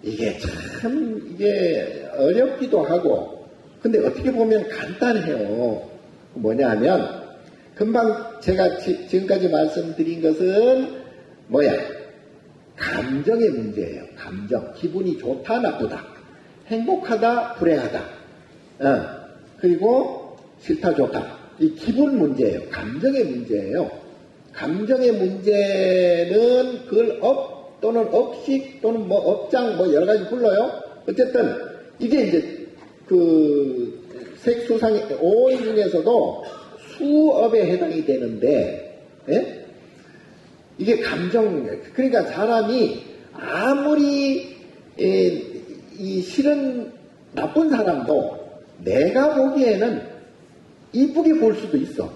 이게 참 어렵기도 하고, 근데 어떻게 보면 간단해요. 뭐냐 하면 금방 제가 지금까지 말씀드린 것은 뭐야? 감정의 문제예요. 감정. 기분이 좋다 나쁘다, 행복하다 불행하다, 그리고 싫다 좋다. 이 기분 문제예요. 감정의 문제예요. 감정의 문제는 그걸 업 또는 업식 또는 뭐 업장 뭐 여러 가지 불러요. 어쨌든 이게 이제 그 색수상의 5인 중에서도 수업에 해당이 되는데, 예? 이게 감정, 그러니까 사람이 아무리 이 싫은 나쁜 사람도 내가 보기에는 이쁘게 볼 수도 있어.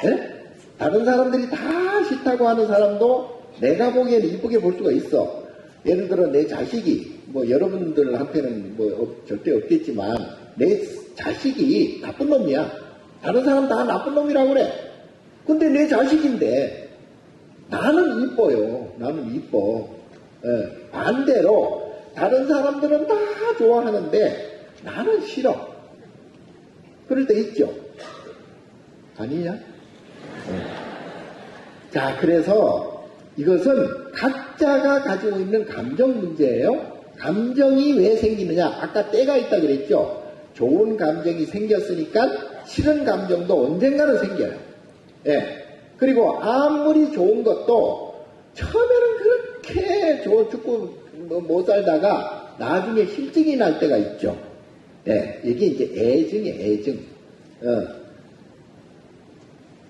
예? 다른 사람들이 다 싫다고 하는 사람도 내가 보기에는 이쁘게 볼 수가 있어. 예를 들어 내 자식이, 뭐 여러분들한테는 뭐 절대 없겠지만 내 자식이 나쁜 놈이야. 다른 사람 다 나쁜 놈이라고 그래. 근데 내 자식인데 나는 이뻐요. 나는 이뻐. 예. 반대로 다른 사람들은 다 좋아하는데 나는 싫어. 그럴 때 있죠. 아니냐? 자, 그래서 이것은 각자가 가지고 있는 감정 문제예요. 감정이 왜 생기느냐? 아까 때가 있다 그랬죠. 좋은 감정이 생겼으니까 싫은 감정도 언젠가는 생겨요. 예. 그리고 아무리 좋은 것도 처음에는 그렇게 죽고 못 살다가 나중에 실증이 날 때가 있죠. 예. 이게 이제 애증이에요, 애증.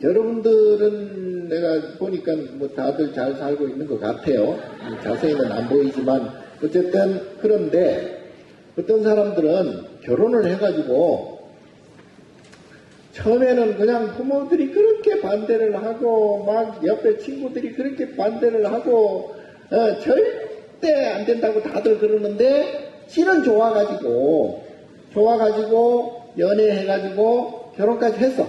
여러분들은 내가 보니까 뭐 다들 잘 살고 있는 것 같아요. 자세히는 안 보이지만 어쨌든 그런데 어떤 사람들은 결혼을 해가지고 처음에는 그냥 부모들이 그렇게 반대를 하고 막 옆에 친구들이 그렇게 반대를 하고 절대 안 된다고 다들 그러는데 실은 좋아가지고 연애해가지고 결혼까지 했어.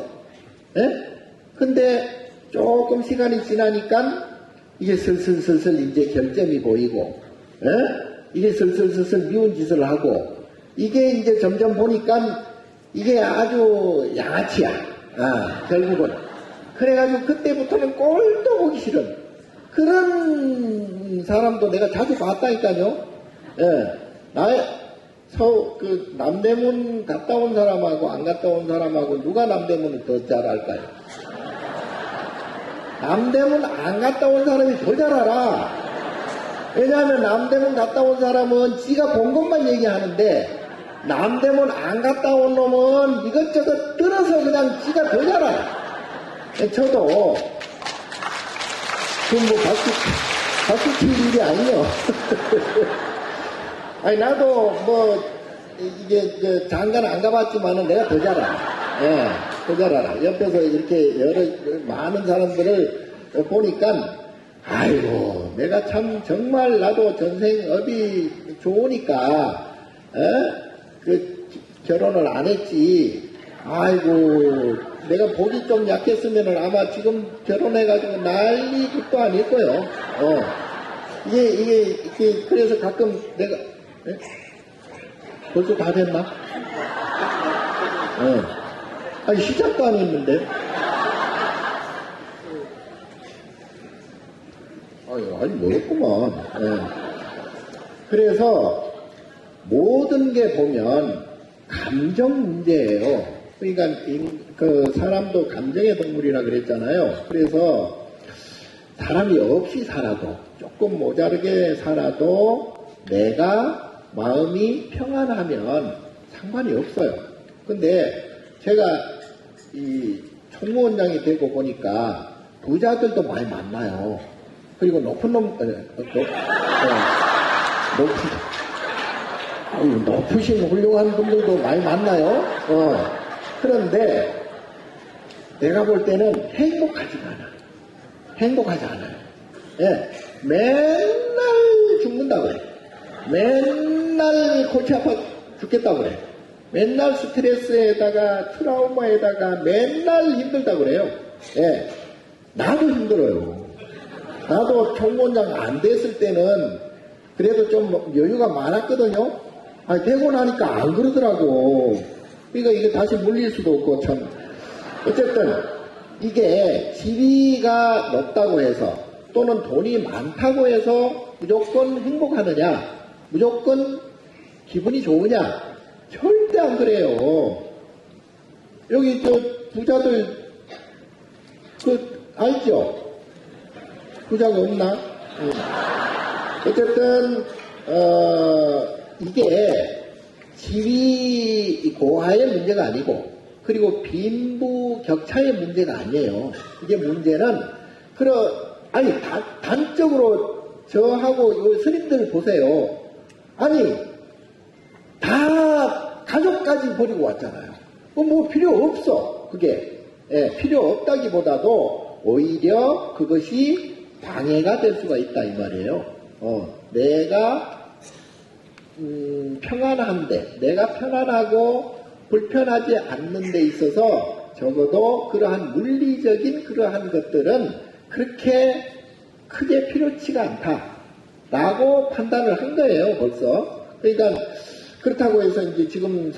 예? 근데 조금 시간이 지나니까 이게 슬슬 이제 결점이 보이고, 예? 이게 슬슬 미운 짓을 하고, 이게 이제 점점 보니까 이게 아주 양아치야. 결국은. 그래가지고 그때부터는 꼴도 보기 싫은 그런 사람도 내가 자주 봤다니까요. 예. 남대문 갔다 온 사람하고 안 갔다 온 사람하고 누가 남대문을 더 잘 알까요? 남대문 안 갔다 온 사람이 더 잘 알아. 왜냐하면 남대문 갔다 온 사람은 지가 본 것만 얘기하는데 남대문 안 갔다 온 놈은 이것저것 들어서 그냥 지가 더 잘 알아. 저도 그뭐 박수 칠 일이 아니요. 아니 나도 뭐 이게 장가는 안 가봤지만은 내가 더 잘 알아. 예, 더 잘 알아. 옆에서 이렇게 여러 많은 사람들을 보니까 아이고 내가 참 정말 나도 전생 업이 좋으니까 그 결혼을 안 했지. 아이고 내가 복이 좀 약했으면은 아마 지금 결혼해가지고 난리 끝도 아닐 거예요. 이게 그래서 가끔 내가 벌써 다 됐나? 아니 시작도 안 했는데. 아니 멀었구만. 그래서 모든 게 보면 감정 문제예요. 그러니까 그 사람도 감정의 동물이라 그랬잖아요. 그래서 사람이 없이 살아도 조금 모자르게 살아도 내가 마음이 평안하면 상관이 없어요. 근데 제가 이 총무원장이 되고 보니까 부자들도 많이 만나요. 그리고 높은 놈, 높으신 훌륭한 분들도 많이 만나요. 그런데 내가 볼 때는 행복하지 않아요. 예, 맨날 죽는다고 그래. 맨날 골치 아파 죽겠다고 그래. 맨날 스트레스에다가 트라우마에다가 맨날 힘들다고 그래요. 예, 나도 힘들어요. 나도 총무원장 안 됐을 때는 그래도 좀 여유가 많았거든요. 되고 나니까 안 그러더라고. 그러니까 이게 다시 물릴 수도 없고 참. 어쨌든 이게 지위가 높다고 해서 또는 돈이 많다고 해서 무조건 행복하느냐, 무조건 기분이 좋으냐, 절대 안 그래요. 여기 저 부자들 알죠? 부자가 없나? 어쨌든 이게 지위 고하의 문제가 아니고 그리고 빈부 격차의 문제가 아니에요. 이게 문제는 단적으로 저하고 스님들 보세요. 아니 다 가족까지 버리고 왔잖아요. 뭐 필요 없어. 그게 필요 없다기보다도 오히려 그것이 방해가 될 수가 있다 이 말이에요. 내가 평안한데, 내가 편안하고 불편하지 않는 데 있어서 적어도 그러한 물리적인 그러한 것들은 그렇게 크게 필요치가 않다라고 판단을 한 거예요, 벌써. 그러니까 그렇다고 해서 이제 지금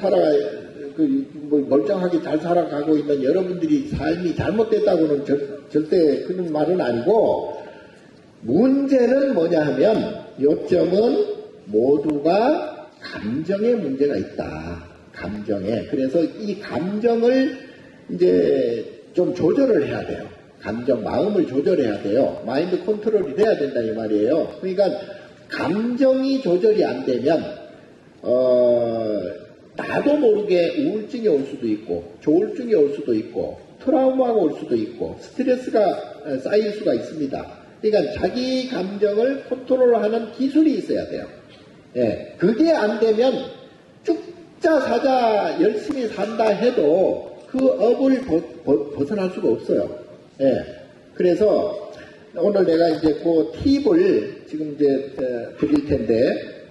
멀쩡하게 잘 살아가고 있는 여러분들이 삶이 잘못됐다고는 절대 그런 말은 아니고, 문제는 뭐냐 하면 요점은 모두가 감정에 문제가 있다. 감정에. 그래서 이 감정을 이제 좀 조절을 해야 돼요. 마음을 조절해야 돼요. 마인드 컨트롤이 돼야 된다 이 말이에요. 그러니까 감정이 조절이 안 되면 나도 모르게 우울증이 올 수도 있고 조울증이 올 수도 있고 트라우마가 올 수도 있고 스트레스가 쌓일 수가 있습니다. 그러니까 자기 감정을 컨트롤하는 기술이 있어야 돼요. 예, 그게 안 되면 죽자 사자 열심히 산다 해도 그 업을 벗어날 수가 없어요. 예, 그래서 오늘 내가 이제 그 팁을 지금 이제 드릴 텐데,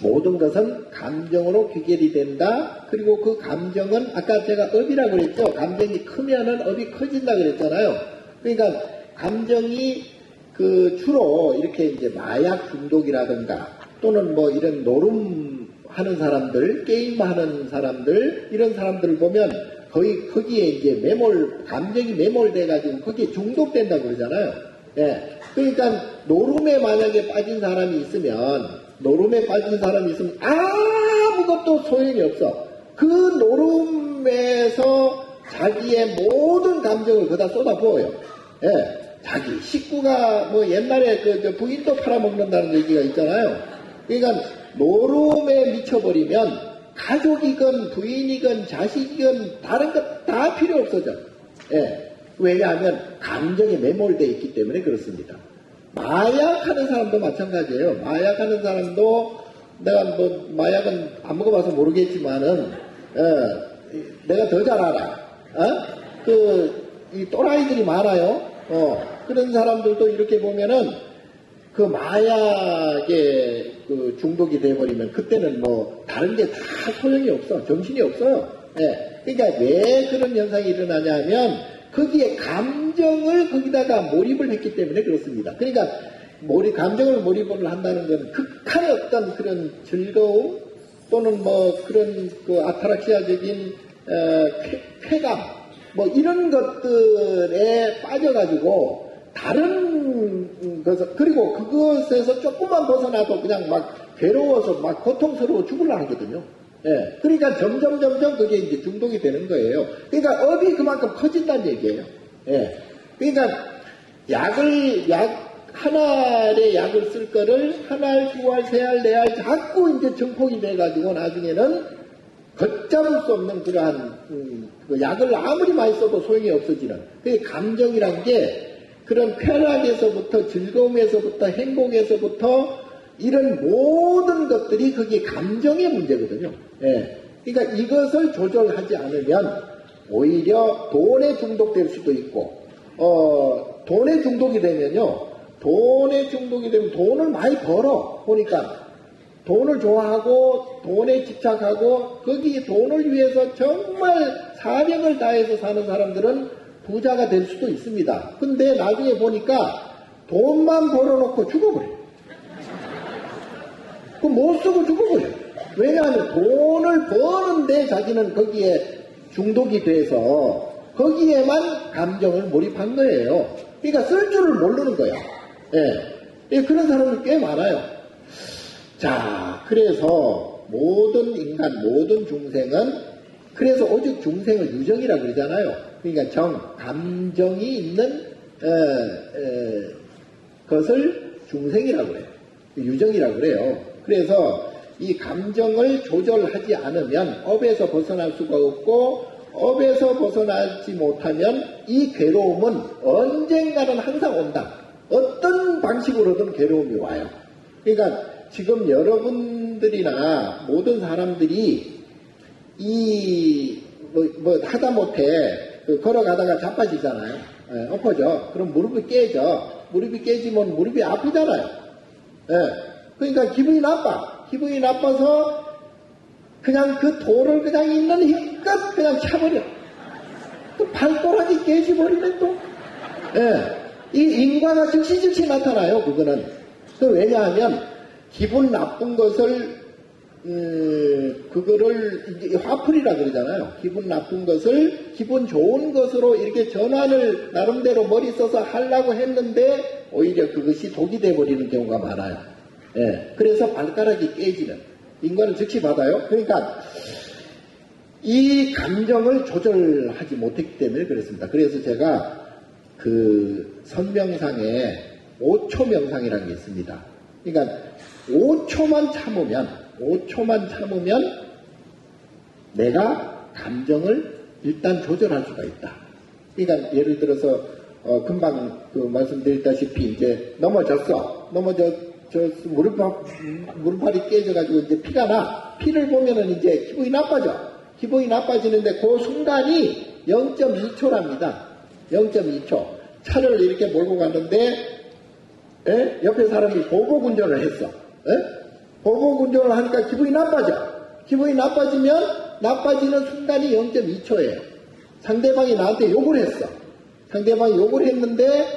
모든 것은 감정으로 귀결이 된다. 그리고 그 감정은 아까 제가 업이라고 그랬죠. 감정이 크면은 업이 커진다 그랬잖아요. 그러니까 감정이 주로 이렇게 이제 마약 중독이라든가 또는 뭐 이런 노름하는 사람들, 게임하는 사람들, 이런 사람들을 보면 거의 거기에 이제 감정이 매몰돼가지고 거기에 중독된다고 그러잖아요. 예. 그러니까 노름에 만약에 빠진 사람이 있으면 아무것도 소용이 없어. 그 노름에서 자기의 모든 감정을 거기다 쏟아부어요. 예. 자기 식구가 뭐 옛날에 저 부인도 팔아먹는다는 얘기가 있잖아요. 그러니까 노름에 미쳐버리면 가족이건 부인이건 자식이건 다른 것 다 필요 없어져. 예. 왜냐하면 감정에 매몰되어 있기 때문에 그렇습니다. 마약하는 사람도 마찬가지예요. 마약하는 사람도 내가 뭐 마약은 안 먹어봐서 모르겠지만은 내가 더 잘 알아. 이 또라이들이 많아요. 그런 사람들도 이렇게 보면은 그 마약에 그 중독이 돼버리면 그때는 뭐 다른 게 다 소용이 없어. 정신이 없어요. 예. 그러니까 왜 그런 현상이 일어나냐면 거기에 감정을 거기다가 몰입을 했기 때문에 그렇습니다. 그러니까 감정을 몰입을 한다는 건 극한의 어떤 그런 즐거움 또는 뭐 그런 그 아타락시아적인 쾌감 뭐 이런 것들에 빠져가지고 다른 것을 그리고 그것에서 조금만 벗어나도 그냥 막 괴로워서 막 고통스러워 죽으려 하거든요. 예. 그러니까 점점 그게 이제 중독이 되는 거예요. 그러니까 업이 그만큼 커진다는 얘기예요. 예. 그러니까 한 알의 약을 쓸 거를 한 알, 두 알, 세 알, 네 알 자꾸 이제 증폭이 돼가지고 나중에는 걷잡을 수 없는 그러한 그 약을 아무리 많이 써도 소용이 없어지는 그 감정이란 게 그런 쾌락에서부터 즐거움에서부터 행복에서부터 이런 모든 것들이 그게 감정의 문제거든요. 예. 그러니까 이것을 조절하지 않으면 오히려 돈에 중독될 수도 있고, 돈에 중독이 되면요. 돈에 중독이 되면 돈을 많이 벌어. 보니까 돈을 좋아하고 돈에 집착하고 거기 돈을 위해서 정말 사력을 다해서 사는 사람들은 부자가 될 수도 있습니다. 근데 나중에 보니까 돈만 벌어놓고 죽어버려. 못 쓰고 죽어버려. 왜냐하면 돈을 버는데 자기는 거기에 중독이 돼서 거기에만 감정을 몰입한 거예요. 그러니까 쓸 줄을 모르는 거야. 예. 그런 사람들 꽤 많아요. 자, 그래서 모든 인간, 모든 중생은 그래서 오직 중생을 유정이라고 그러잖아요. 그러니까 감정이 있는 것을 중생이라고 그래요. 유정이라고 그래요. 그래서 이 감정을 조절하지 않으면 업에서 벗어날 수가 없고 업에서 벗어나지 못하면 이 괴로움은 언젠가는 항상 온다. 어떤 방식으로든 괴로움이 와요. 그러니까 지금 여러분들이나 모든 사람들이 하다못해 걸어가다가 자빠지잖아요. 엎어져. 그럼 무릎이 깨져. 무릎이 깨지면 무릎이 아프잖아요. 그러니까 기분이 나빠. 기분이 나빠서 그냥 그 돌을 그냥 있는 힘껏 그냥 차버려. 그 발가락이 깨져버리면 또, 이 인과가 즉시 나타나요, 그거는. 왜냐하면 기분 나쁜 것을, 그거를 이제 화풀이라 그러잖아요. 기분 나쁜 것을 기분 좋은 것으로 이렇게 전환을 나름대로 머리 써서 하려고 했는데 오히려 그것이 독이 돼버리는 경우가 많아요. 그래서 발가락이 깨지는 인과는 즉시 받아요. 그러니까 이 감정을 조절하지 못했기 때문에 그렇습니다. 그래서 제가 그 선명상에 5초 명상이라는 게 있습니다. 그러니까 5초만 참으면 내가 감정을 일단 조절할 수가 있다. 그러니까 예를 들어서 금방 말씀드렸다시피 이제 넘어졌어. 무릎팔이 깨져가지고 이제 피가 나. 피를 보면은 이제 기분이 나빠져. 기분이 나빠지는데 그 순간이 0.2초랍니다. 0.2초. 차를 이렇게 몰고 갔는데, 옆에 사람이 보복 운전을 했어. 보복 운전을 하니까 기분이 나빠져. 기분이 나빠지는 순간이 0.2초예요. 상대방이 나한테 욕을 했어. 상대방이 욕을 했는데,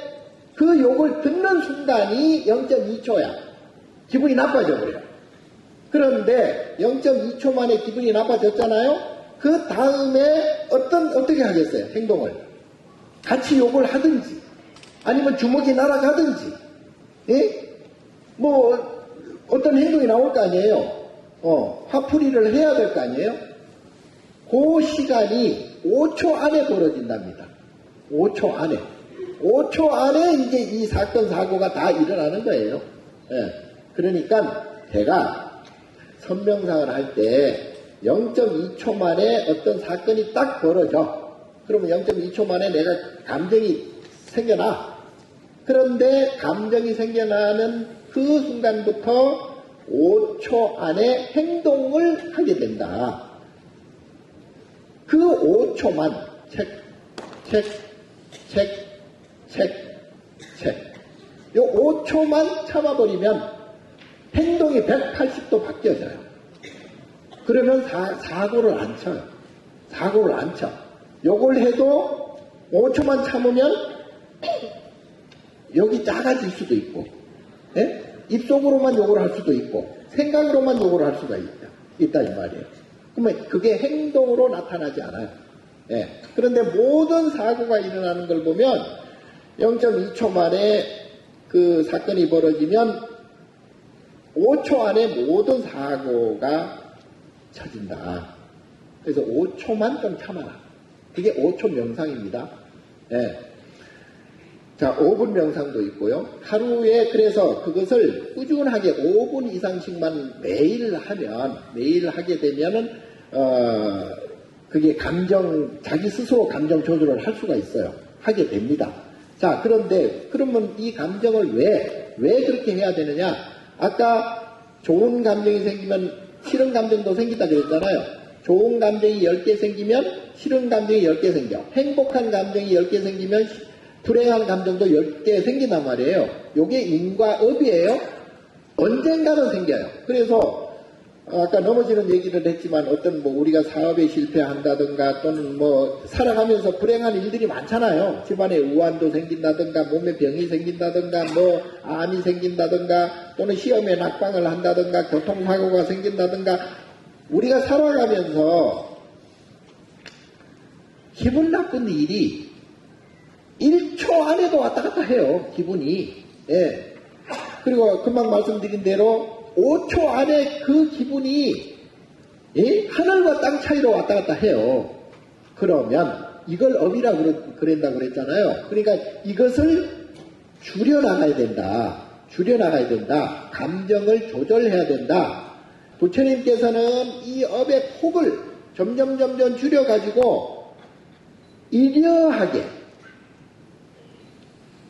그 욕을 듣는 순간이 0.2초야. 기분이 나빠져 버려요. 그런데 0.2초 만에 기분이 나빠졌잖아요. 그 다음에 어떻게 하겠어요? 행동을. 같이 욕을 하든지 아니면 주먹이 날아가든지 어떤 행동이 나올 거 아니에요. 화풀이를 해야 될 거 아니에요. 그 시간이 5초 안에 벌어진답니다. 5초 안에. 5초 안에 이제 이 사건, 사고가 다 일어나는 거예요. 예. 그러니까 제가 선명상을 할 때 0.2초 만에 어떤 사건이 딱 벌어져. 그러면 0.2초 만에 내가 감정이 생겨나. 그런데 감정이 생겨나는 그 순간부터 5초 안에 행동을 하게 된다. 그 5초만 요 5초만 참아버리면 행동이 180도 바뀌어져요. 그러면 사고를 안 쳐요. 사고를 안 쳐. 요걸 해도 5초만 참으면 여기 작아질 수도 있고, 예? 입속으로만 욕을 할 수도 있고, 생각으로만 욕을 할 수가 있다 이 말이에요. 그러면 그게 행동으로 나타나지 않아요. 예. 그런데 모든 사고가 일어나는 걸 보면 0.2초 만에 그 사건이 벌어지면 5초 안에 모든 사고가 쳐진다. 그래서 5초만 좀 참아라. 그게 5초 명상입니다. 예. 자, 5분 명상도 있고요. 하루에 그래서 그것을 꾸준하게 5분 이상씩만 매일 하게 되면은, 그게 자기 스스로 감정 조절을 할 수가 있어요. 하게 됩니다. 자, 그러면 이 감정을 왜 그렇게 해야 되느냐? 아까 좋은 감정이 생기면 싫은 감정도 생긴다 그랬잖아요. 좋은 감정이 10개 생기면 싫은 감정이 10개 생겨. 행복한 감정이 10개 생기면 불행한 감정도 10개 생긴단 말이에요. 요게 인과 업이에요. 언젠가는 생겨요. 그래서 아까 넘어지는 얘기를 했지만 어떤 우리가 사업에 실패한다든가 또는 살아가면서 불행한 일들이 많잖아요. 집안에 우환도 생긴다든가 몸에 병이 생긴다든가 암이 생긴다든가 또는 시험에 낙방을 한다든가 교통사고가 생긴다든가 우리가 살아가면서 기분 나쁜 일이 1초 안에도 왔다 갔다 해요. 기분이. 예. 그리고 금방 말씀드린 대로 5초 안에 그 기분이 하늘과 땅 차이로 왔다 갔다 해요. 그러면 이걸 업이라고 그랬다고 그랬잖아요. 그러니까 이것을 줄여나가야 된다. 감정을 조절해야 된다. 부처님께서는 이 업의 폭을 점점 줄여가지고 이려하게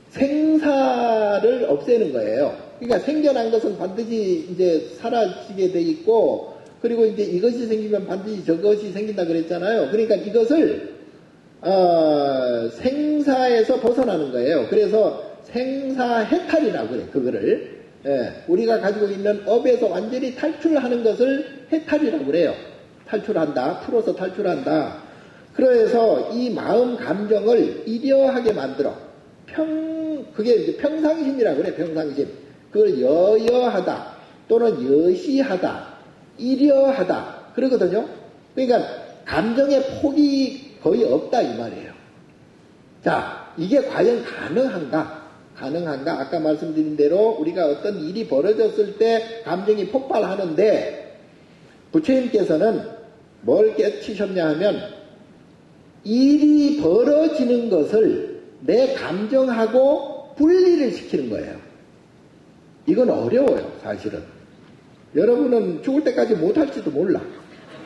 생사를 없애는 거예요. 그러니까 생겨난 것은 반드시 이제 사라지게 돼 있고, 그리고 이제 이것이 생기면 반드시 저것이 생긴다 그랬잖아요. 그러니까 이것을, 생사에서 벗어나는 거예요. 그래서 생사해탈이라고 그래, 그거를. 예, 우리가 가지고 있는 업에서 완전히 탈출하는 것을 해탈이라고 그래요. 탈출한다. 풀어서 탈출한다. 그래서 이 마음 감정을 이려하게 만들어. 그게 이제 평상심이라고 그래, 평상심. 그걸 여여하다, 또는 여시하다, 이려하다, 그러거든요. 그러니까, 감정의 폭이 거의 없다, 이 말이에요. 자, 이게 과연 가능한가? 아까 말씀드린 대로 우리가 어떤 일이 벌어졌을 때 감정이 폭발하는데, 부처님께서는 뭘 깨치셨냐 하면, 일이 벌어지는 것을 내 감정하고 분리를 시키는 거예요. 이건 어려워요, 사실은. 여러분은 죽을 때까지 못할지도 몰라.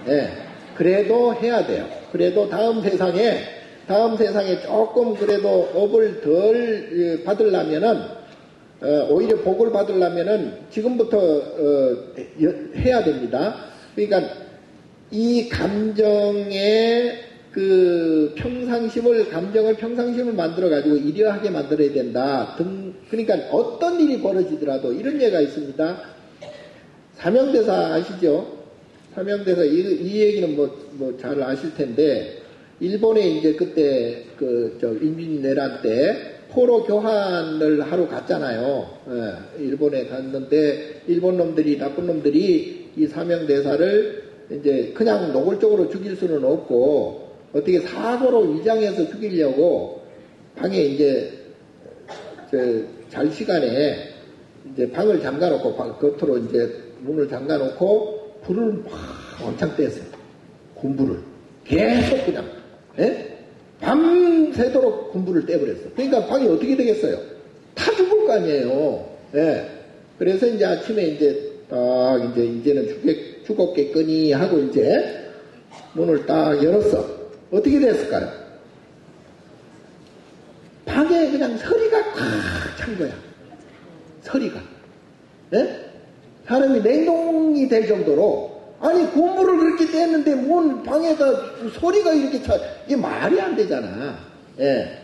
예. 그래도 해야 돼요. 그래도 다음 세상에 조금 그래도 업을 덜 받으려면은, 오히려 복을 받으려면은 지금부터, 해야 됩니다. 그러니까 이 감정의 감정을 평상심을 만들어가지고 이려하게 만들어야 된다. 그러니까 어떤 일이 벌어지더라도 이런 예가 있습니다. 사명대사 아시죠? 사명대사, 이 얘기는 잘 아실 텐데, 일본에 이제 그때, 인민내란 때, 포로 교환을 하러 갔잖아요. 예, 일본에 갔는데, 일본 놈들이, 나쁜 놈들이 이 사명대사를 이제 그냥 노골적으로 죽일 수는 없고, 어떻게 사고로 위장해서 죽이려고 방에 이제 잘 시간에 이제 방을 잠가놓고 겉으로 이제 문을 잠가놓고 불을 막 왕창 뗐어요. 군불을 계속 그냥 밤새도록 공부를 떼버렸어. 그러니까 방이 어떻게 되겠어요? 다 죽을 거 아니에요. 예. 그래서 이제 아침에 이제 딱 이제는 죽었겠거니 하고 이제 문을 딱 열었어. 어떻게 됐을까요? 방에 그냥 서리가 꽉 찬 거야. 서리가. 예? 사람이 냉동이 될 정도로, 아니 공부를 그렇게 뗐는데 뭔 방에다 소리가 이렇게 차, 이게 말이 안 되잖아. 예.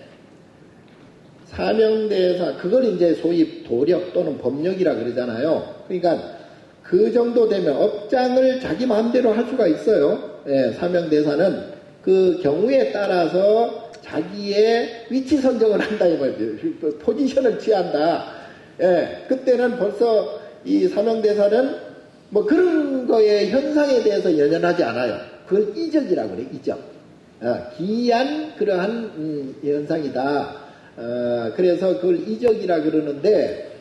사명대사, 그걸 이제 소위 도력 또는 법력이라 그러잖아요. 그러니까 그 정도 되면 업장을 자기 마음대로 할 수가 있어요. 예, 사명대사는 그 경우에 따라서 자기의 위치 선정을 한다 이 말이에요. 포지션을 취한다. 예, 그때는 벌써 이 사명대사는 뭐 그런 거에 현상에 대해서 연연하지 않아요. 그걸 이적이라고 그래, 이적. 기이한 그러한 현상이다. 그래서 그걸 이적이라 그러는데,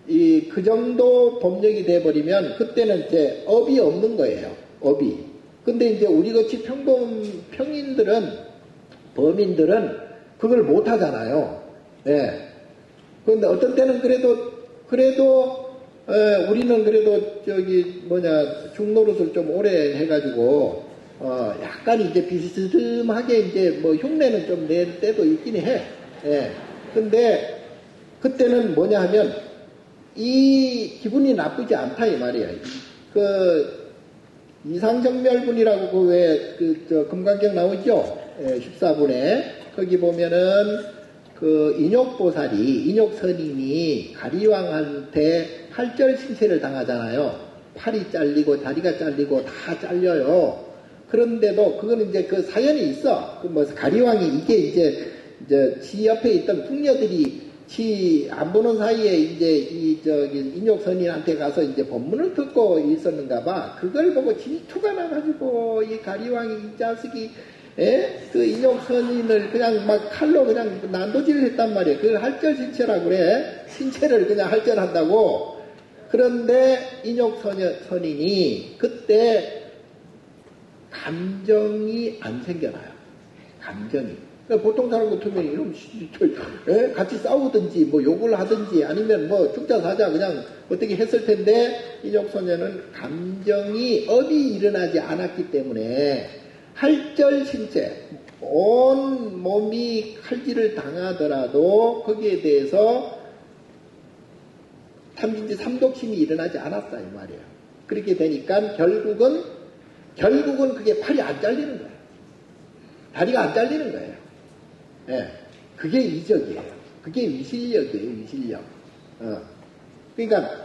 그 정도 법력이 돼버리면 그때는 이제 업이 없는 거예요. 업이. 근데 이제 우리같이 평인들은, 범인들은 그걸 못 하잖아요. 예. 그런데 어떤 때는 그래도 우리는 그래도 중노릇을 좀 오래 해가지고, 약간 이제 비스듬하게 이제 뭐 흉내는 좀 낼 때도 있긴 해. 예. 근데 그때는 뭐냐 하면, 이 기분이 나쁘지 않다 이 말이야. 이상정멸분이라고 금강경 나오죠? 예, 14분에. 거기 보면은 인욕보살이, 인욕선인이 가리왕한테 팔절신체를 당하잖아요. 팔이 잘리고 다리가 잘리고 다 잘려요. 그런데도 그거는 이제 그 사연이 있어. 가리왕이 이게 이제 지 옆에 있던 궁녀들이 지 안 보는 사이에 이제 인욕선인한테 가서 이제 법문을 듣고 있었는가 봐. 그걸 보고 질투가 나가지고 이 가리왕이 이 자식이 그 인욕선인을 그냥 막 칼로 그냥 난도질을 했단 말이에요. 그걸 할절신체라고 그래. 신체를 그냥 할절한다고. 그런데 인욕선인이 그때 감정이 안 생겨나요. 감정이. 그러니까 보통 사람 같으면 이놈 같이 싸우든지 뭐 욕을 하든지 아니면 뭐 죽자 사자 그냥 어떻게 했을 텐데, 인욕소녀는 감정이 업이 일어나지 않았기 때문에 할절신체, 온 몸이 칼질을 당하더라도 거기에 대해서 탐진지 삼독심이 일어나지 않았다 이 말이에요. 그렇게 되니까 결국은 그게 팔이 안 잘리는 거예요. 다리가 안 잘리는 거예요. 예, 그게 이적이에요. 그게 위실력이에요, 위실력. 그러니까,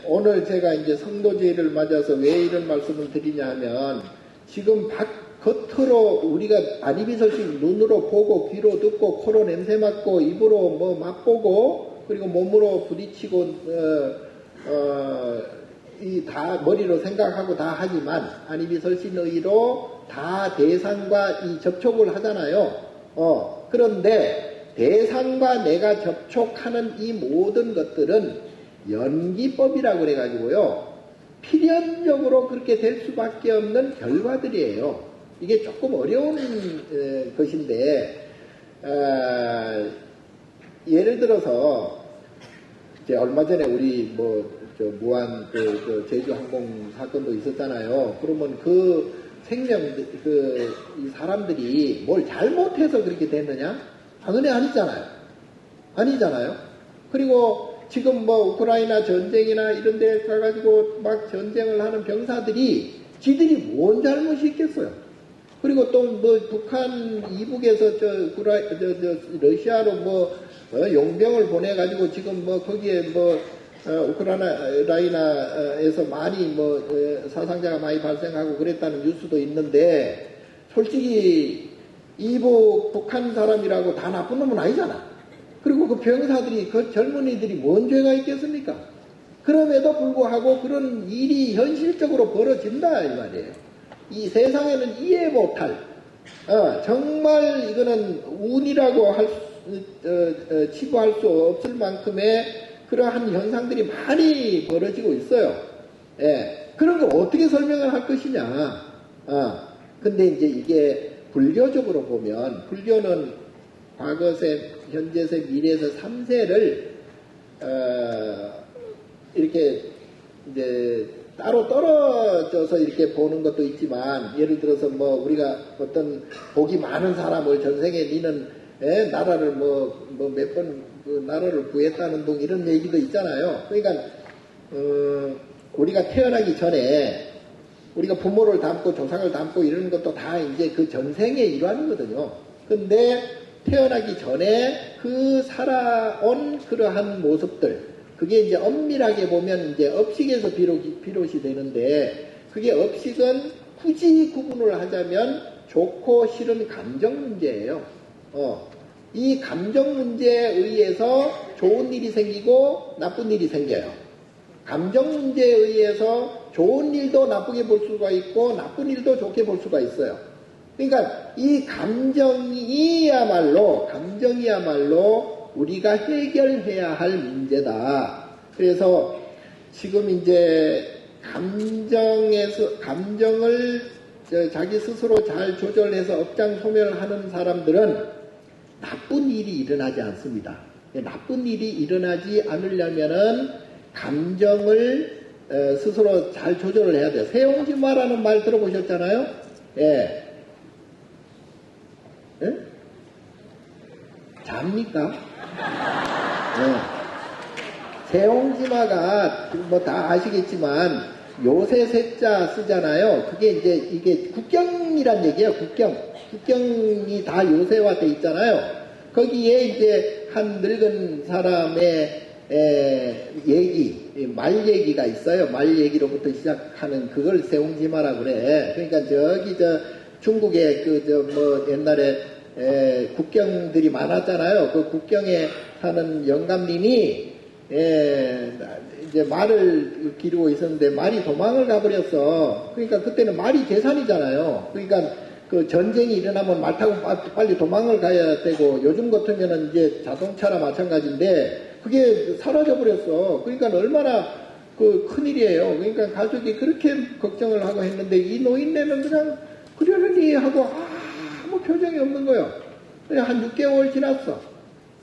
오늘 제가 이제 성도제를 맞아서 왜 이런 말씀을 드리냐 하면, 지금 겉으로 우리가 안이비설식 눈으로 보고, 귀로 듣고, 코로 냄새 맡고, 입으로 뭐 맛보고, 그리고 몸으로 부딪히고, 다 머리로 생각하고 다 하지만, 안이비설신의로 다 대상과 이 접촉을 하잖아요. 그런데 대상과 내가 접촉하는 이 모든 것들은 연기법이라고 그래가지고요. 필연적으로 그렇게 될 수밖에 없는 결과들이에요. 이게 조금 어려운 것인데, 예를 들어서 이제 얼마 전에 우리 무한 제주 항공 사건도 있었잖아요. 그러면 이 사람들이 뭘 잘못해서 그렇게 됐느냐? 당연히 아니잖아요. 그리고 지금 우크라이나 전쟁이나 이런 데 가가지고 막 전쟁을 하는 병사들이 지들이 뭔 잘못이 있겠어요? 그리고 또 북한 이북에서 러시아로 용병을 보내가지고 지금 거기에 우크라이나에서 많이 사상자가 많이 발생하고 그랬다는 뉴스도 있는데, 솔직히 북한 사람이라고 다 나쁜 놈은 아니잖아. 그리고 그 병사들이, 그 젊은이들이 뭔 죄가 있겠습니까? 그럼에도 불구하고 그런 일이 현실적으로 벌어진다 이 말이에요. 이 세상에는 이해 못할, 정말 이거는 운이라고 치부할 수 없을 만큼의 그러한 현상들이 많이 벌어지고 있어요. 예. 그런 거 어떻게 설명을 할 것이냐. 근데 이제 이게 불교적으로 보면 불교는 과거세, 현재세, 미래세 3세를 이렇게 이제 따로 떨어져서 이렇게 보는 것도 있지만, 예를 들어서 뭐 우리가 어떤 복이 많은 사람을 전생에 니는 나라를 몇 번 나라를 구했다는 둥 이런 얘기도 있잖아요. 그러니까 우리가 태어나기 전에 우리가 부모를 닮고 조상을 닮고 이러는 것도 다 이제 그 전생의 일환이거든요. 근데 태어나기 전에 그 살아온 그러한 모습들, 그게 이제 엄밀하게 보면 이제 업식에서 비롯이 되는데, 그게 업식은 굳이 구분을 하자면 좋고 싫은 감정 문제예요. 이 감정 문제에 의해서 좋은 일이 생기고 나쁜 일이 생겨요. 감정 문제에 의해서 좋은 일도 나쁘게 볼 수가 있고 나쁜 일도 좋게 볼 수가 있어요. 그러니까 이 감정이야말로 우리가 해결해야 할 문제다. 그래서 지금 이제 감정을 자기 스스로 잘 조절해서 업장 소멸을 하는 사람들은 나쁜 일이 일어나지 않습니다. 나쁜 일이 일어나지 않으려면은 감정을 스스로 잘 조절을 해야 돼요. 세용지마라는 말 들어보셨잖아요? 예. 예? 잡니까? 예. 세용지마가 뭐 다 아시겠지만 요새 세자 쓰잖아요. 그게 이제 이게 국경이란 얘기예요. 국경이 다 요새화돼 있잖아요. 거기에 이제 한 늙은 사람의 말 얘기가 있어요. 말 얘기로부터 시작하는 그걸 세옹지마라 그래. 그러니까 중국에 옛날에 국경들이 많았잖아요. 그 국경에 사는 영감님이 이제 말을 기르고 있었는데 말이 도망을 가버렸어. 그러니까 그때는 말이 재산이잖아요. 그러니까 그 전쟁이 일어나면 말 타고 빨리 도망을 가야 되고, 요즘 같으면은 이제 자동차나 마찬가지인데 그게 사라져 버렸어. 그러니까 얼마나 그 큰일이에요. 그러니까 가족이 그렇게 걱정을 하고 했는데 이 노인네는 그냥 그러려니 하고 아무 표정이 없는 거예요. 한 6개월 지났어.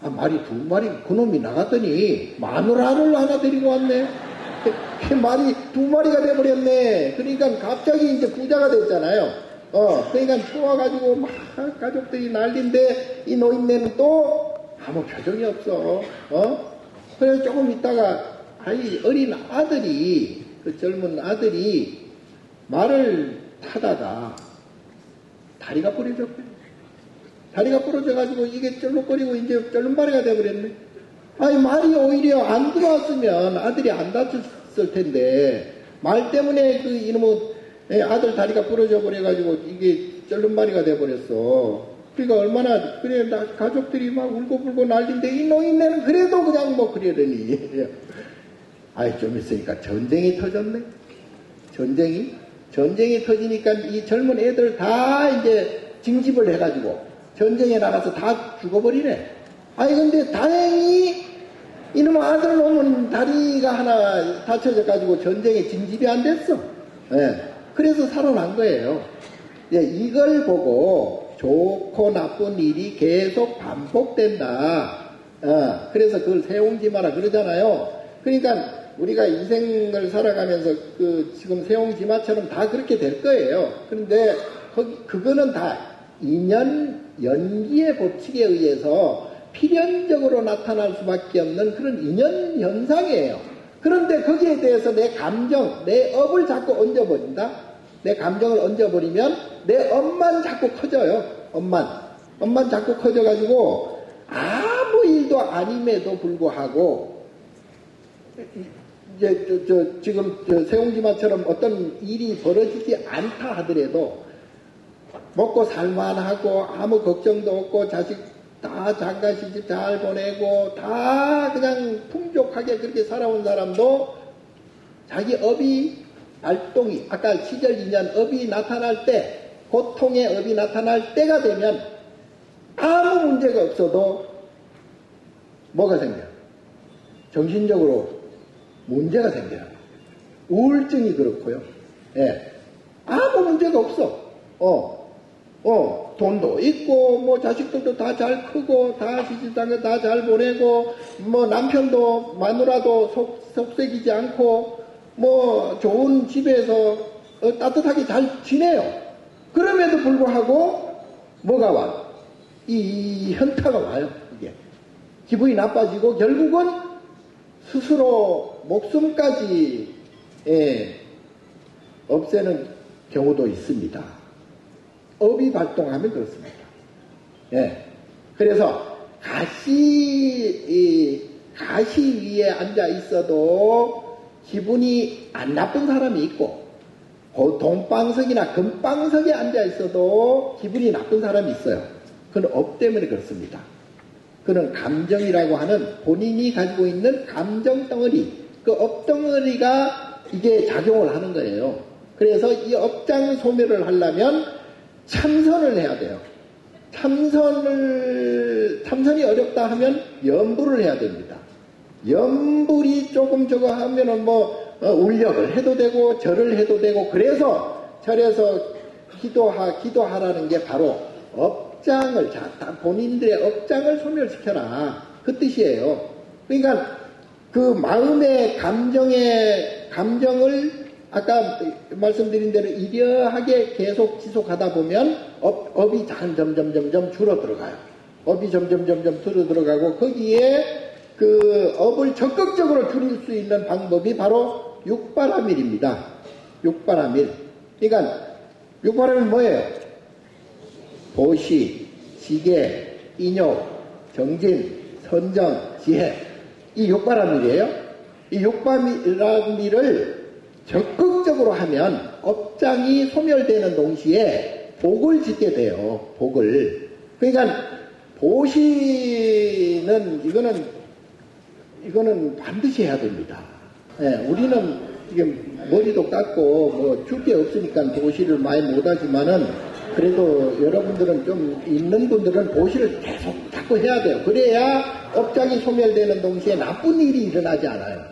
말이 2마리, 그놈이 나갔더니 마누라를 하나 데리고 왔네. 말이 2마리가 돼버렸네. 그러니까 갑자기 이제 부자가 됐잖아요. 그러니까 추워가지고 막 가족들이 난리인데 이 노인네는 또 아무 표정이 없어. 그래서 조금 있다가 어린 아들이, 그 젊은 아들이 말을 타다가 다리가 부러졌고요. 다리가 부러져가지고 이게 쩔룩거리고 이제 쩔름바리가 돼버렸네. 말이 오히려 안 들어왔으면 아들이 안 다쳤을 텐데, 말 때문에 그 이놈의 아들 다리가 부러져 버려가지고 이게 쩔름바리가 돼버렸어. 그러니까 얼마나, 그래, 가족들이 막 울고불고 난리인데 이 노인네는 그래도 그냥 뭐 그러려니. 좀 있으니까 전쟁이 터졌네. 전쟁이 터지니까 이 젊은 애들 다 이제 징집을 해가지고 전쟁에 나가서 다 죽어버리네. 근데 다행히 이놈 아들 놈은 다리가 하나 다쳐져가지고 전쟁에 징집이 안 됐어. 그래서 살아난 거예요. 이걸 보고 좋고 나쁜 일이 계속 반복된다. 그래서 그걸 세옹지마라 그러잖아요. 그러니까 우리가 인생을 살아가면서 지금 세옹지마처럼 다 그렇게 될 거예요. 그런데 그거는 다 인연, 연기의 법칙에 의해서 필연적으로 나타날 수밖에 없는 그런 인연 현상이에요. 그런데 거기에 대해서 내 감정, 내 업을 자꾸 얹어버린다? 내 감정을 얹어버리면 내 업만 자꾸 커져요. 업만 자꾸 커져가지고 아무 일도 아님에도 불구하고 이제 지금 세옹지마처럼 어떤 일이 벌어지지 않다 하더라도 먹고 살만하고 아무 걱정도 없고 자식 다 장가 시집 잘 보내고 다 그냥 풍족하게 그렇게 살아온 사람도 자기 업이 발동이, 아까 시절 인연 업이 나타날 때, 고통의 업이 나타날 때가 되면 아무 문제가 없어도 뭐가 생겨요? 정신적으로 문제가 생겨요. 우울증이 그렇고요. 아무 문제가 없어. 돈도 있고, 뭐 자식들도 다 잘 크고, 다 시집장가 다 잘 보내고, 뭐 남편도 마누라도 속색이지 않고, 뭐 좋은 집에서 따뜻하게 잘 지내요. 그럼에도 불구하고 뭐가 와? 이 현타가 와요. 이게 기분이 나빠지고 결국은 스스로 목숨까지 없애는 경우도 있습니다. 업이 발동하면 그렇습니다. 예. 그래서 가시 위에 앉아 있어도 기분이 안 나쁜 사람이 있고, 동방석이나 금방석에 앉아 있어도 기분이 나쁜 사람이 있어요. 그건 업 때문에 그렇습니다. 그는 감정이라고 하는 본인이 가지고 있는 감정 덩어리, 그 업 덩어리가 이게 작용을 하는 거예요. 그래서 이 업장 소멸을 하려면 참선을 해야 돼요. 참선이 어렵다 하면 염불을 해야 됩니다. 염불이 조금 저거 하면은 울력을 해도 되고 절을 해도 되고, 그래서 절에서 기도하라는 게 바로 업장을, 본인들의 업장을 소멸시켜라, 그 뜻이에요. 그러니까 그 마음의 감정을 아까 말씀드린 대로 이려하게 계속 지속하다 보면 업이 점점 줄어들어가요. 업이 점점 줄어들어가고, 거기에 그 업을 적극적으로 줄일 수 있는 방법이 바로 육바라밀입니다. 육바라밀. 그러니까 육바라밀 뭐예요? 보시, 지계, 인욕, 정진, 선정, 지혜. 이 육바라밀이에요. 이 육바라밀을 적극적으로 하면 업장이 소멸되는 동시에 복을 짓게 돼요. 복을. 그러니까 보시는 이거는 반드시 해야 됩니다. 예, 우리는 이게 머리도 깎고 줄 게 없으니까 보시를 많이 못하지만은, 그래도 여러분들은 좀 있는 분들은 보시를 계속 자꾸 해야 돼요. 그래야 업장이 소멸되는 동시에 나쁜 일이 일어나지 않아요.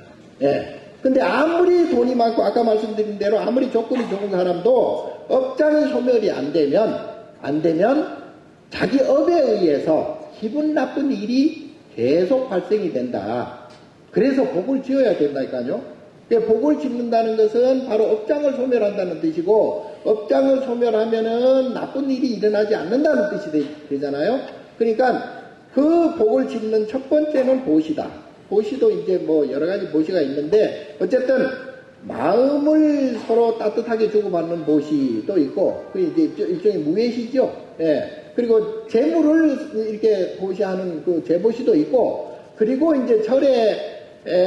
예. 근데 아무리 돈이 많고 아까 말씀드린 대로 아무리 조건이 좋은 사람도 업장이 소멸이 안 되면 자기 업에 의해서 기분 나쁜 일이 계속 발생이 된다. 그래서 복을 지어야 된다니까요. 복을 짓는다는 것은 바로 업장을 소멸한다는 뜻이고, 업장을 소멸하면은 나쁜 일이 일어나지 않는다는 뜻이 되잖아요. 그러니까 그 복을 짓는 첫 번째는 보시다. 보시도 이제 여러 가지 보시가 있는데, 어쨌든 마음을 서로 따뜻하게 주고받는 보시도 있고, 그 이제 일종의 무예시죠. 예. 그리고 재물을 이렇게 보시하는 그 재보시도 있고, 그리고 이제 절에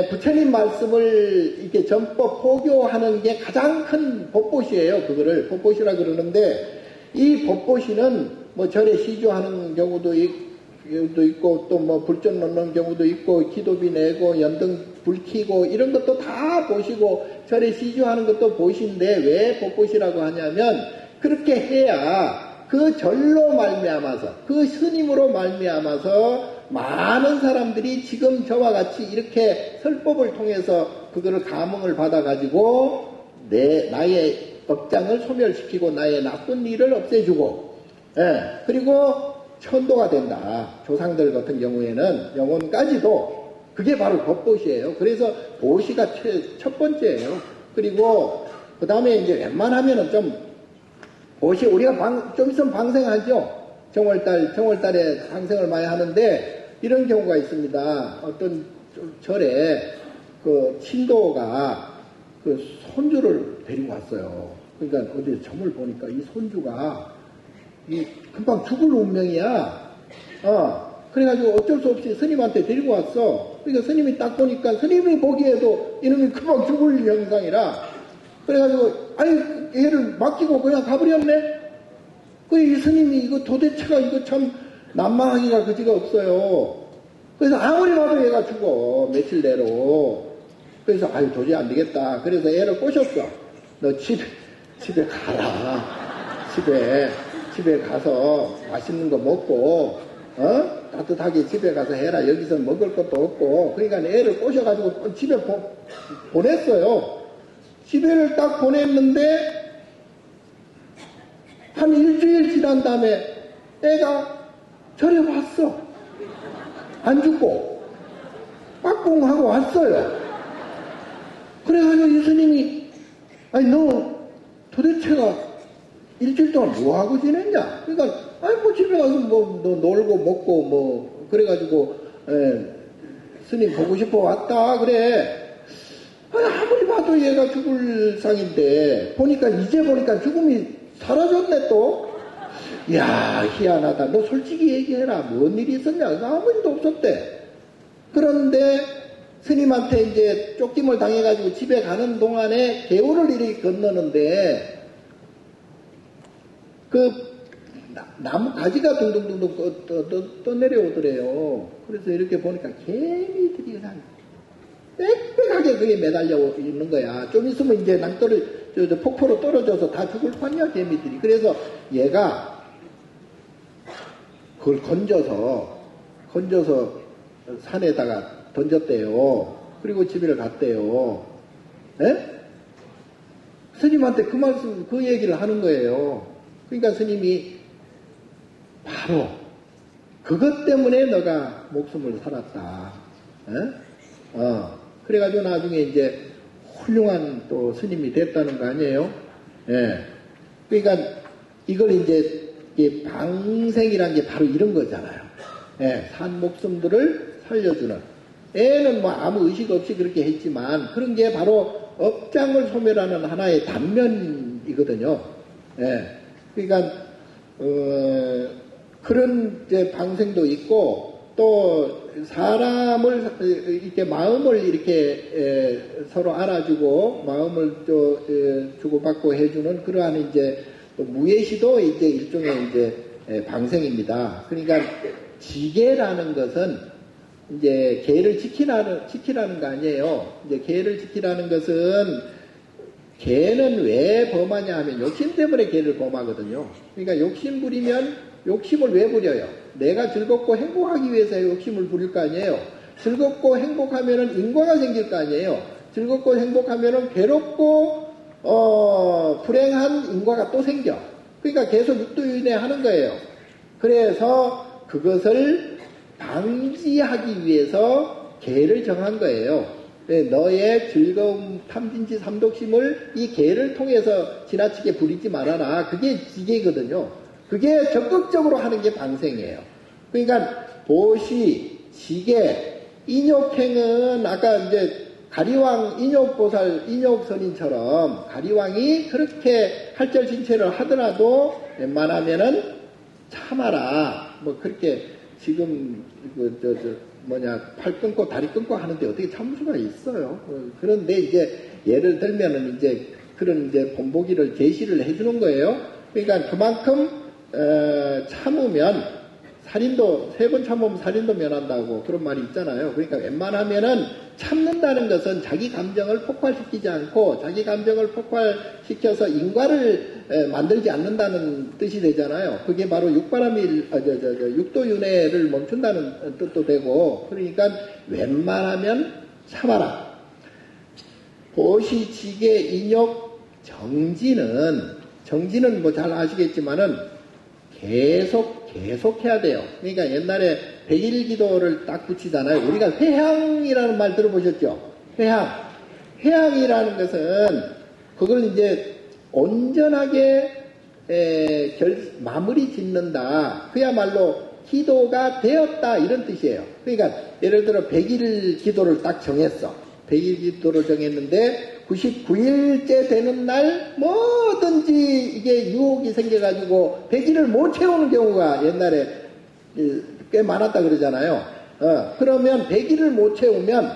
부처님 말씀을 이렇게 전법 포교하는 게 가장 큰 법보시예요. 그거를 법보시라 그러는데, 이 법보시는 절에 시주하는 경우도 있고, 또 불전 넣는 경우도 있고, 기도비 내고 연등 불 켜고 이런 것도 다 보시고, 절에 시주하는 것도 보시인데, 왜 법보시라고 하냐면, 그렇게 해야 그 절로 말미암아서, 그 스님으로 말미암아서 많은 사람들이 지금 저와 같이 이렇게 설법을 통해서 그거를 감흥을 받아가지고 나의 업장을 소멸시키고 나의 나쁜 일을 없애주고, 예, 그리고 천도가 된다. 조상들 같은 경우에는 영혼까지도. 그게 바로 법보시예요. 그래서 보시가 첫 번째예요. 그리고 그 다음에 이제 웬만하면은 좀 보시, 우리가 좀 있으면 방생하죠. 정월달에 방생을 많이 하는데, 이런 경우가 있습니다. 어떤 절에 그 친도가 그 손주를 데리고 왔어요. 그러니까 어디 점을 보니까 이 손주가 금방 죽을 운명이야. 그래가지고 어쩔 수 없이 스님한테 데리고 왔어. 그러니까 스님이 딱 보니까 스님이 보기에도 이놈이 금방 죽을 형상이라. 그래가지고 얘를 맡기고 그냥 가버렸네. 이 스님이 이거 도대체가 이거 참 난망하기가 그지가 없어요. 그래서 아무리 봐도 얘가 죽어. 며칠 내로. 그래서 도저히 안 되겠다. 그래서 애를 꼬셨어. 너 집에 가라. 집에 가서 맛있는 거 먹고, 따뜻하게 집에 가서 해라. 여기서 먹을 것도 없고. 그러니까 애를 꼬셔가지고 집에 보냈어요. 집에를 딱 보냈는데, 한 일주일 지난 다음에 애가 절에 왔어. 안 죽고 빠꿍하고 왔어요. 그래가지고 이 스님이 아니 너 도대체가 일주일 동안 뭐하고 지냈냐? 그러니까 아니 뭐 집에 가서 뭐 너 놀고 먹고 뭐 그래가지고 스님 보고 싶어 왔다 그래. 아니, 아무리 봐도 얘가 죽을 상인데 이제 보니까 죽음이 사라졌네 또. 야 희한하다. 너 솔직히 얘기해라. 뭔 일이 있었냐? 아무 일도 없었대. 그런데 스님한테 이제 쫓김을 당해가지고 집에 가는 동안에 개울을 이렇게 건너는데 그 나무 가지가 둥둥둥둥 떠내려오더래요. 그래서 이렇게 보니까 개미들이 그냥 빽빽하게 그게 매달려 있는 거야. 좀 있으면 이제 낭떠를 폭포로 떨어져서 다 죽을 판이야 개미들이. 그래서 얘가 그걸 건져서 산에다가 던졌대요. 그리고 집에 갔대요. 에? 스님한테 그 얘기를 하는 거예요. 그러니까 스님이 바로 그것 때문에 너가 목숨을 살았다. 에? 그래가지고 나중에 이제 훌륭한 또 스님이 됐다는 거 아니에요? 예. 그러니까 이걸 이제 방생이라는 게 바로 이런 거잖아요. 예. 산 목숨들을 살려주는. 애는 뭐 아무 의식 없이 그렇게 했지만 그런 게 바로 업장을 소멸하는 하나의 단면이거든요. 예. 그러니까 그런 이제 방생도 있고 또 사람을 이렇게 마음을 이렇게 서로 알아주고 마음을 또 주고받고 해주는 그러한 이제 무예시도 이제 일종의 이제 방생입니다. 그러니까 지계라는 것은 이제 계를 지키라는 거 아니에요. 이제 계를 지키라는 것은 계는 왜 범하냐 하면 욕심 때문에 계를 범하거든요. 그러니까 욕심 부리면 욕심을 왜 부려요? 내가 즐겁고 행복하기 위해서 욕심을 부릴 거 아니에요. 즐겁고 행복하면은 인과가 생길 거 아니에요. 즐겁고 행복하면은 괴롭고 불행한 인과가 또 생겨. 그러니까 계속 육도윤회 하는 거예요. 그래서 그것을 방지하기 위해서 계를 정한 거예요. 너의 즐거움, 탐진치, 삼독심을 이 계를 통해서 지나치게 부리지 말아라. 그게 지계거든요. 그게 적극적으로 하는 게 방생이에요. 그러니까 보시, 지계, 인욕행은 아까 이제 가리왕 인욕보살, 인욕선인처럼 가리왕이 그렇게 할절신체를 하더라도 웬만하면은 참아라. 뭐 그렇게 지금 팔 끊고 다리 끊고 하는데 어떻게 참을 수가 있어요. 그런데 이제 예를 들면은 이제 그런 이제 본보기를 제시를 해주는 거예요. 그러니까 그만큼 참으면 살인도 3번 참으면 살인도 면한다고 그런 말이 있잖아요. 그러니까 웬만하면은 참는다는 것은 자기 감정을 폭발시키지 않고 자기 감정을 폭발시켜서 인과를 만들지 않는다는 뜻이 되잖아요. 그게 바로 육도윤회를 멈춘다는 뜻도 되고 그러니까 웬만하면 참아라. 보시지계 인욕 정지는 뭐 잘 아시겠지만은 계속 해야 돼요. 그러니까 옛날에 100일 기도를 딱 붙이잖아요. 우리가 회향이라는 말 들어보셨죠? 회향이라는 것은 그걸 이제 온전하게 마무리 짓는다. 그야말로 기도가 되었다 이런 뜻이에요. 그러니까 예를 들어 100일 기도를 딱 정했어. 100일 기도를 정했는데 99일째 되는 날 뭐든지 이게 유혹이 생겨가지고 100일을 못 채우는 경우가 옛날에 꽤 많았다 그러잖아요. 그러면 100일을 못 채우면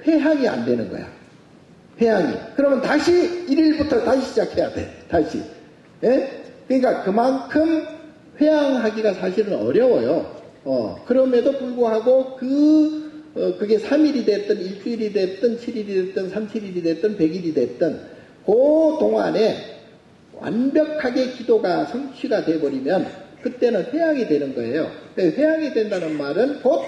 회향이 안 되는 거야. 회향이. 그러면 다시 1일부터 다시 시작해야 돼. 다시. 예? 그러니까 그만큼 회향하기가 사실은 어려워요. 그럼에도 불구하고 그게 3일이 됐든 일주일이 됐든 7일이 됐든 37일이 됐든 100일이 됐든 그 동안에 완벽하게 기도가 성취가 돼버리면 그때는 회향이 되는 거예요. 회향이 된다는 말은 곧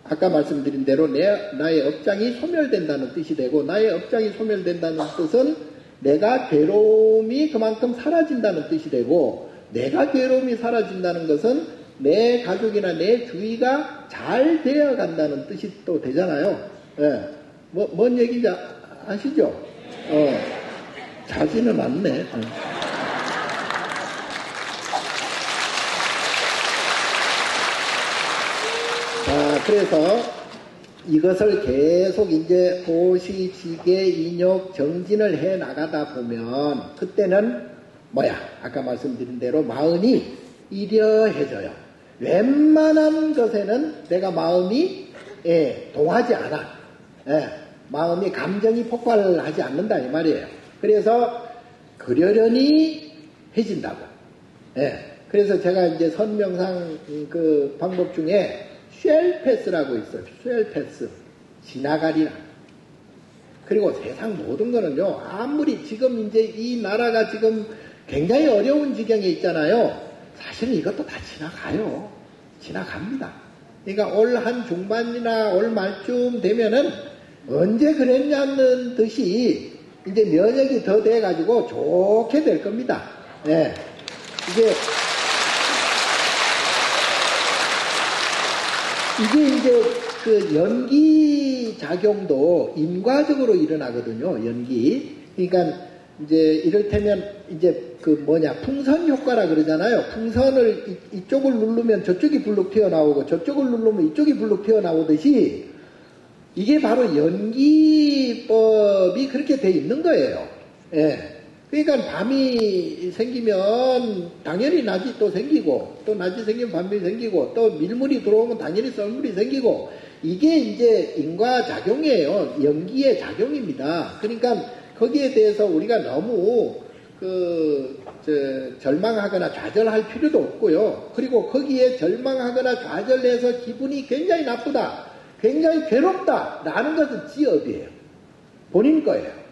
아까 말씀드린 대로 나의 업장이 소멸된다는 뜻이 되고 나의 업장이 소멸된다는 뜻은 내가 괴로움이 그만큼 사라진다는 뜻이 되고 내가 괴로움이 사라진다는 것은 내 가족이나 내 주위가 잘 되어 간다는 뜻이 또 되잖아요. 예. 뭔 얘기인지 아시죠? 자지는 않네. 그래서 이것을 계속 이제 도시, 지계, 인욕, 정진을 해 나가다 보면 그때는 아까 말씀드린 대로 마음이 이려해져요. 웬만한 것에는 내가 마음이 동하지 않아. 마음이 감정이 폭발하지 않는다 이 말이에요. 그래서 그러려니 해진다고. 그래서 제가 이제 선명상 그 방법 중에 쉘패스라고 있어요. 쉘패스. 지나가리라. 그리고 세상 모든 거는요, 아무리 지금 이제 이 나라가 지금 굉장히 어려운 지경에 있잖아요. 사실은 이것도 다 지나가요. 지나갑니다. 그러니까 올 한 중반이나 올 말쯤 되면은 언제 그랬냐는 듯이 이제 면역이 더 돼가지고 좋게 될 겁니다. 이게 이제 그 연기 작용도 인과적으로 일어나거든요. 연기. 그러니까 이제 이를테면 이제 풍선 효과라 그러잖아요. 풍선을 이쪽을 누르면 저쪽이 불룩 튀어나오고 저쪽을 누르면 이쪽이 불룩 튀어나오듯이 이게 바로 연기법이 그렇게 돼 있는 거예요. 그러니까 밤이 생기면 당연히 낮이 또 생기고, 또 낮이 생기면 밤이 생기고, 또 밀물이 들어오면 당연히 썰물이 생기고, 이게 이제 인과작용이에요. 연기의 작용입니다. 그러니까 거기에 대해서 우리가 너무 절망하거나 좌절할 필요도 없고요. 그리고 거기에 절망하거나 좌절해서 기분이 굉장히 나쁘다, 굉장히 괴롭다 라는 것은 지업이에요. 본인 거예요.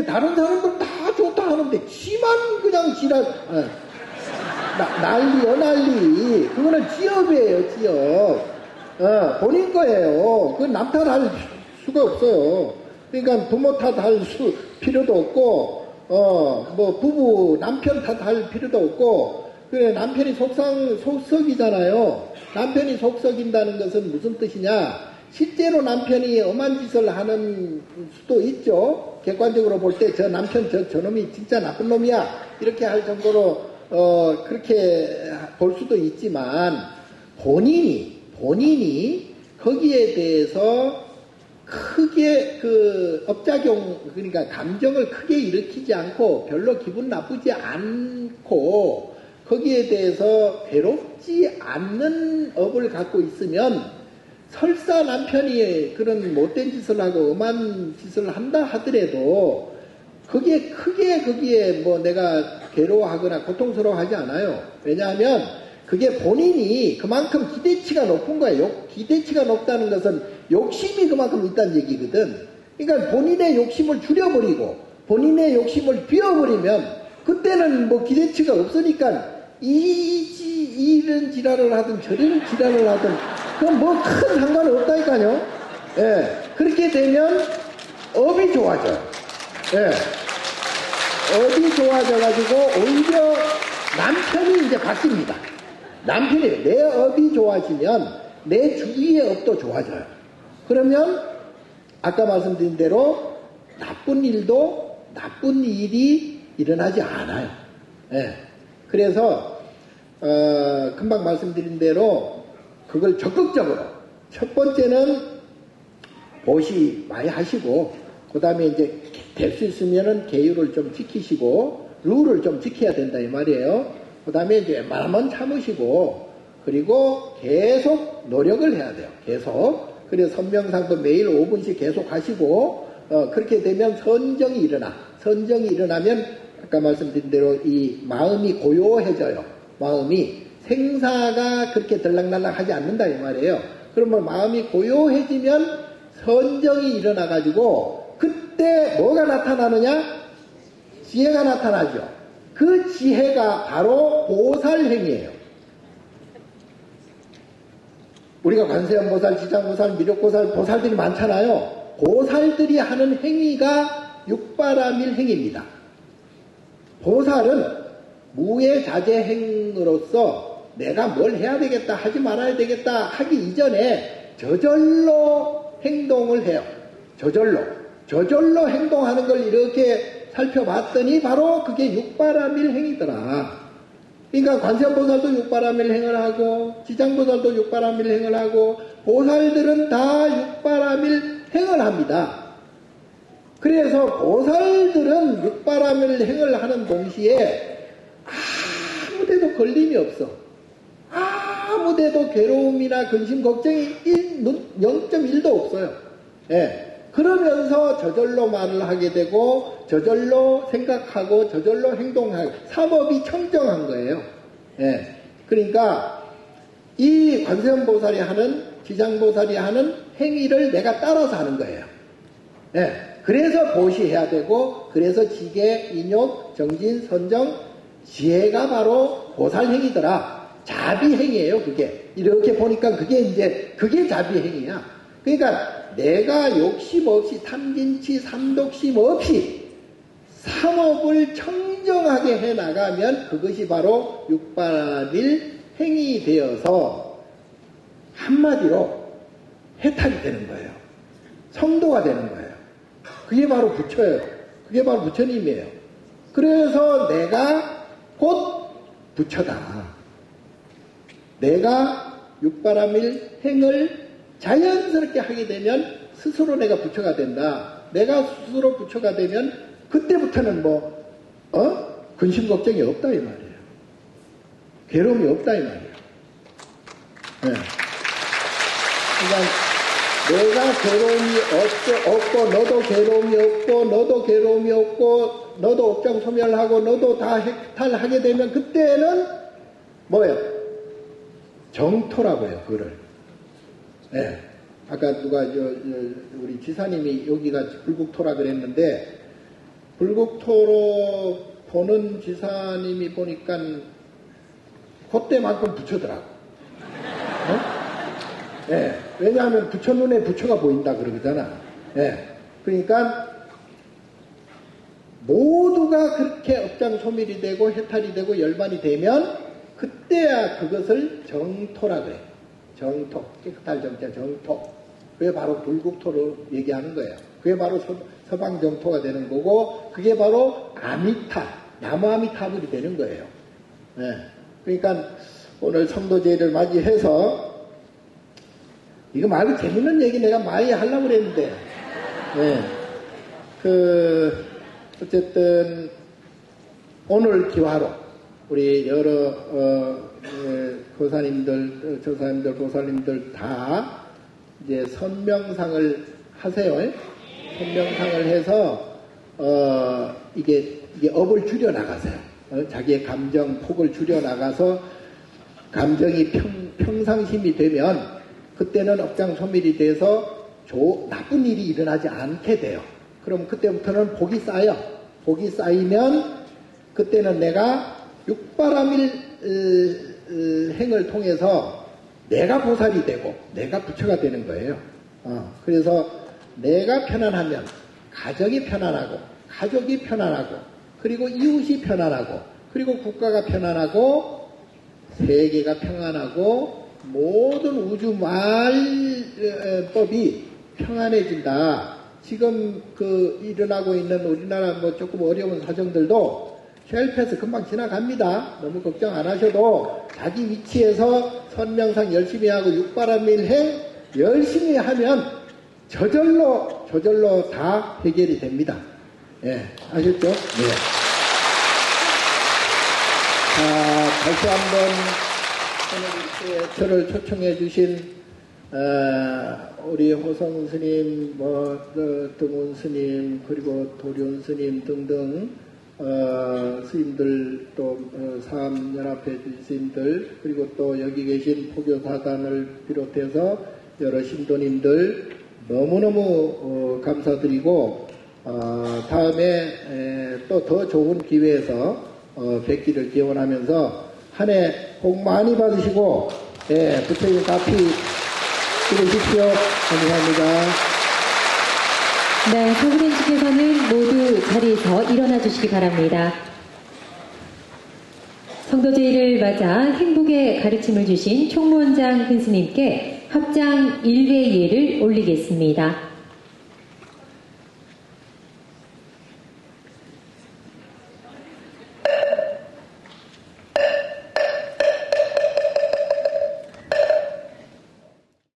다른 사람들 다 좋다 하는데 지만 그냥 난리. 그거는 지업이에요, 지업. 본인 거예요. 그건 남 탓할 수가 없어요. 그러니까 부모 탓할 필요도 없고, 부부, 남편 탓할 필요도 없고, 그래, 남편이 속썩이잖아요. 남편이 속썩인다는 것은 무슨 뜻이냐? 실제로 남편이 엄한 짓을 하는 수도 있죠. 객관적으로 볼 때 저 남편 저놈이 진짜 나쁜 놈이야 이렇게 할 정도로 그렇게 볼 수도 있지만 본인이 거기에 대해서 크게 업작용, 그러니까 감정을 크게 일으키지 않고 별로 기분 나쁘지 않고 거기에 대해서 괴롭지 않는 업을 갖고 있으면 설사 남편이 그런 못된 짓을 하고 엄한 짓을 한다 하더라도 거기에 내가 괴로워하거나 고통스러워하지 않아요. 왜냐하면 그게 본인이 그만큼 기대치가 높은 거예요. 기대치가 높다는 것은 욕심이 그만큼 있다는 얘기거든. 그러니까 본인의 욕심을 줄여버리고 본인의 욕심을 비워버리면 그때는 기대치가 없으니까 이런 지랄을 하든 저런 지랄을 하든 그건 큰 상관은 없다니까요. 그렇게 되면 업이 좋아져요. 업이 좋아져가지고 오히려 남편이 이제 바뀝니다. 내 업이 좋아지면 내 주위의 업도 좋아져요. 그러면 아까 말씀드린 대로 나쁜 일이 일어나지 않아요. 그래서 금방 말씀드린 대로 그걸 적극적으로 첫 번째는 보시 많이 하시고 그 다음에 이제 될 수 있으면은 계율을 좀 지키시고 룰을 좀 지켜야 된다 이 말이에요. 그 다음에 이제 웬만하면 참으시고 그리고 계속 노력을 해야 돼요. 계속. 그래서 선명상도 매일 5분씩 계속 하시고 그렇게 되면 선정이 일어나면 아까 말씀드린 대로 이 마음이 고요해져요. 마음이 생사가 그렇게 들락날락 하지 않는다 이 말이에요. 그러면 마음이 고요해지면 선정이 일어나가지고 그때 뭐가 나타나느냐? 지혜가 나타나죠. 그 지혜가 바로 보살행위예요. 우리가 관세음보살, 지장보살, 미륵보살, 보살들이 많잖아요. 보살들이 하는 행위가 육바라밀 행위입니다. 보살은 무예자제행으로서 내가 뭘 해야 되겠다, 하지 말아야 되겠다 하기 이전에 저절로 행동을 해요. 저절로 행동하는 걸 이렇게 살펴봤더니 바로 그게 육바라밀행이더라. 그러니까 관세음보살도 육바라밀행을 하고 지장보살도 육바라밀행을 하고 보살들은 다 육바라밀행을 합니다. 그래서 보살들은 육바라밀행을 하는 동시에 아무데도 걸림이 없어. 아무데도 괴로움이나 근심 걱정이 0.1도 없어요. 예. 그러면서 저절로 말을 하게 되고 저절로 생각하고 저절로 행동하고 사법이 청정한 거예요. 예. 그러니까 이 관세음보살이 하는 지장보살이 하는 행위를 내가 따라서 하는 거예요. 예. 그래서 보시해야 되고 그래서 지계, 인욕, 정진, 선정, 지혜가 바로 보살행위더라. 자비행위예요, 그게. 이렇게 보니까 그게 자비행위야. 그러니까 내가 욕심 없이 탐진치, 삼독심 없이 삼업을 청정하게 해나가면 그것이 바로 육바라밀 행위 되어서 한마디로 해탈이 되는 거예요. 성도가 되는 거예요. 그게 바로 부처예요. 그게 바로 부처님이에요. 그래서 내가 곧 부처다. 내가 육바라밀 행을 자연스럽게 하게 되면 스스로 내가 부처가 된다. 내가 스스로 부처가 되면 그때부터는 근심 걱정이 없다 이 말이에요. 괴로움이 없다 이 말이에요. 네. 그러니까 내가 괴로움이 없고 너도 괴로움이 없고 너도 괴로움이 없고 너도 업장 소멸하고 너도 다 해탈하게 되면 그때는 뭐예요? 정토라고 해요. 그거를. 네. 아까 누가 우리 지사님이 여기가 불국토라 그랬는데 불국토로 보는 지사님이 보니까 그때만큼 부처더라고. 네. 왜냐하면 부처 눈에 부처가 보인다 그러잖아. 네. 그러니까 모두가 그렇게 업장 소멸이 되고 해탈이 되고 열반이 되면 그때야 그것을 정토라 그래. 정토. 깨끗할 정자 정토. 그게 바로 불국토로 얘기하는 거예요. 그게 바로 서방 정토가 되는 거고 그게 바로 아미타, 나무 아미타불이 되는 거예요. 네. 그러니까 오늘 성도제를 맞이해서 이거 말고 재밌는 얘기 내가 많이 하려고 그랬는데 네. 어쨌든 오늘 기화로 우리 여러 교사님들, 조사님들, 보살님들 다 이제 선명상을 하세요. 선명상을 해서 이게 업을 줄여 나가세요. 자기의 감정 폭을 줄여 나가서 감정이 평상심이 되면 그때는 업장 소멸이 돼서 나쁜 일이 일어나지 않게 돼요. 그럼 그때부터는 복이 쌓여. 복이 쌓이면 그때는 내가 육바라밀 행을 통해서 내가 보살이 되고 내가 부처가 되는 거예요. 그래서 내가 편안하면 가정이 편안하고 가족이 편안하고 그리고 이웃이 편안하고 그리고 국가가 편안하고 세계가 평안하고 모든 우주 말법이 평안해진다. 지금 일어나고 있는 우리나라 조금 어려운 사정들도 쉘패스 금방 지나갑니다. 너무 걱정 안 하셔도 자기 위치에서 선명상 열심히 하고 육바라밀행 열심히 하면 저절로 다 해결이 됩니다. 예, 아셨죠? 네. 자, 다시 한번 오늘 저를 초청해 주신 우리 호성 스님, 등운 스님, 그리고 도륜 스님 등등 스님들 또 사암연합회 스님들 그리고 또 여기 계신 포교사단을 비롯해서 여러 신도님들 너무너무 감사드리고 다음에 또 더 좋은 기회에서 뵙기를 기원하면서 한 해 복 많이 받으시고 부처님 가피 이루십시오. 감사합니다. 네, 서구린씨께서는 모두 자리에서 일어나 주시기 바랍니다. 성도제의를 맞아 행복의 가르침을 주신 총무원장 근스님께 합장 1회 예를 올리겠습니다.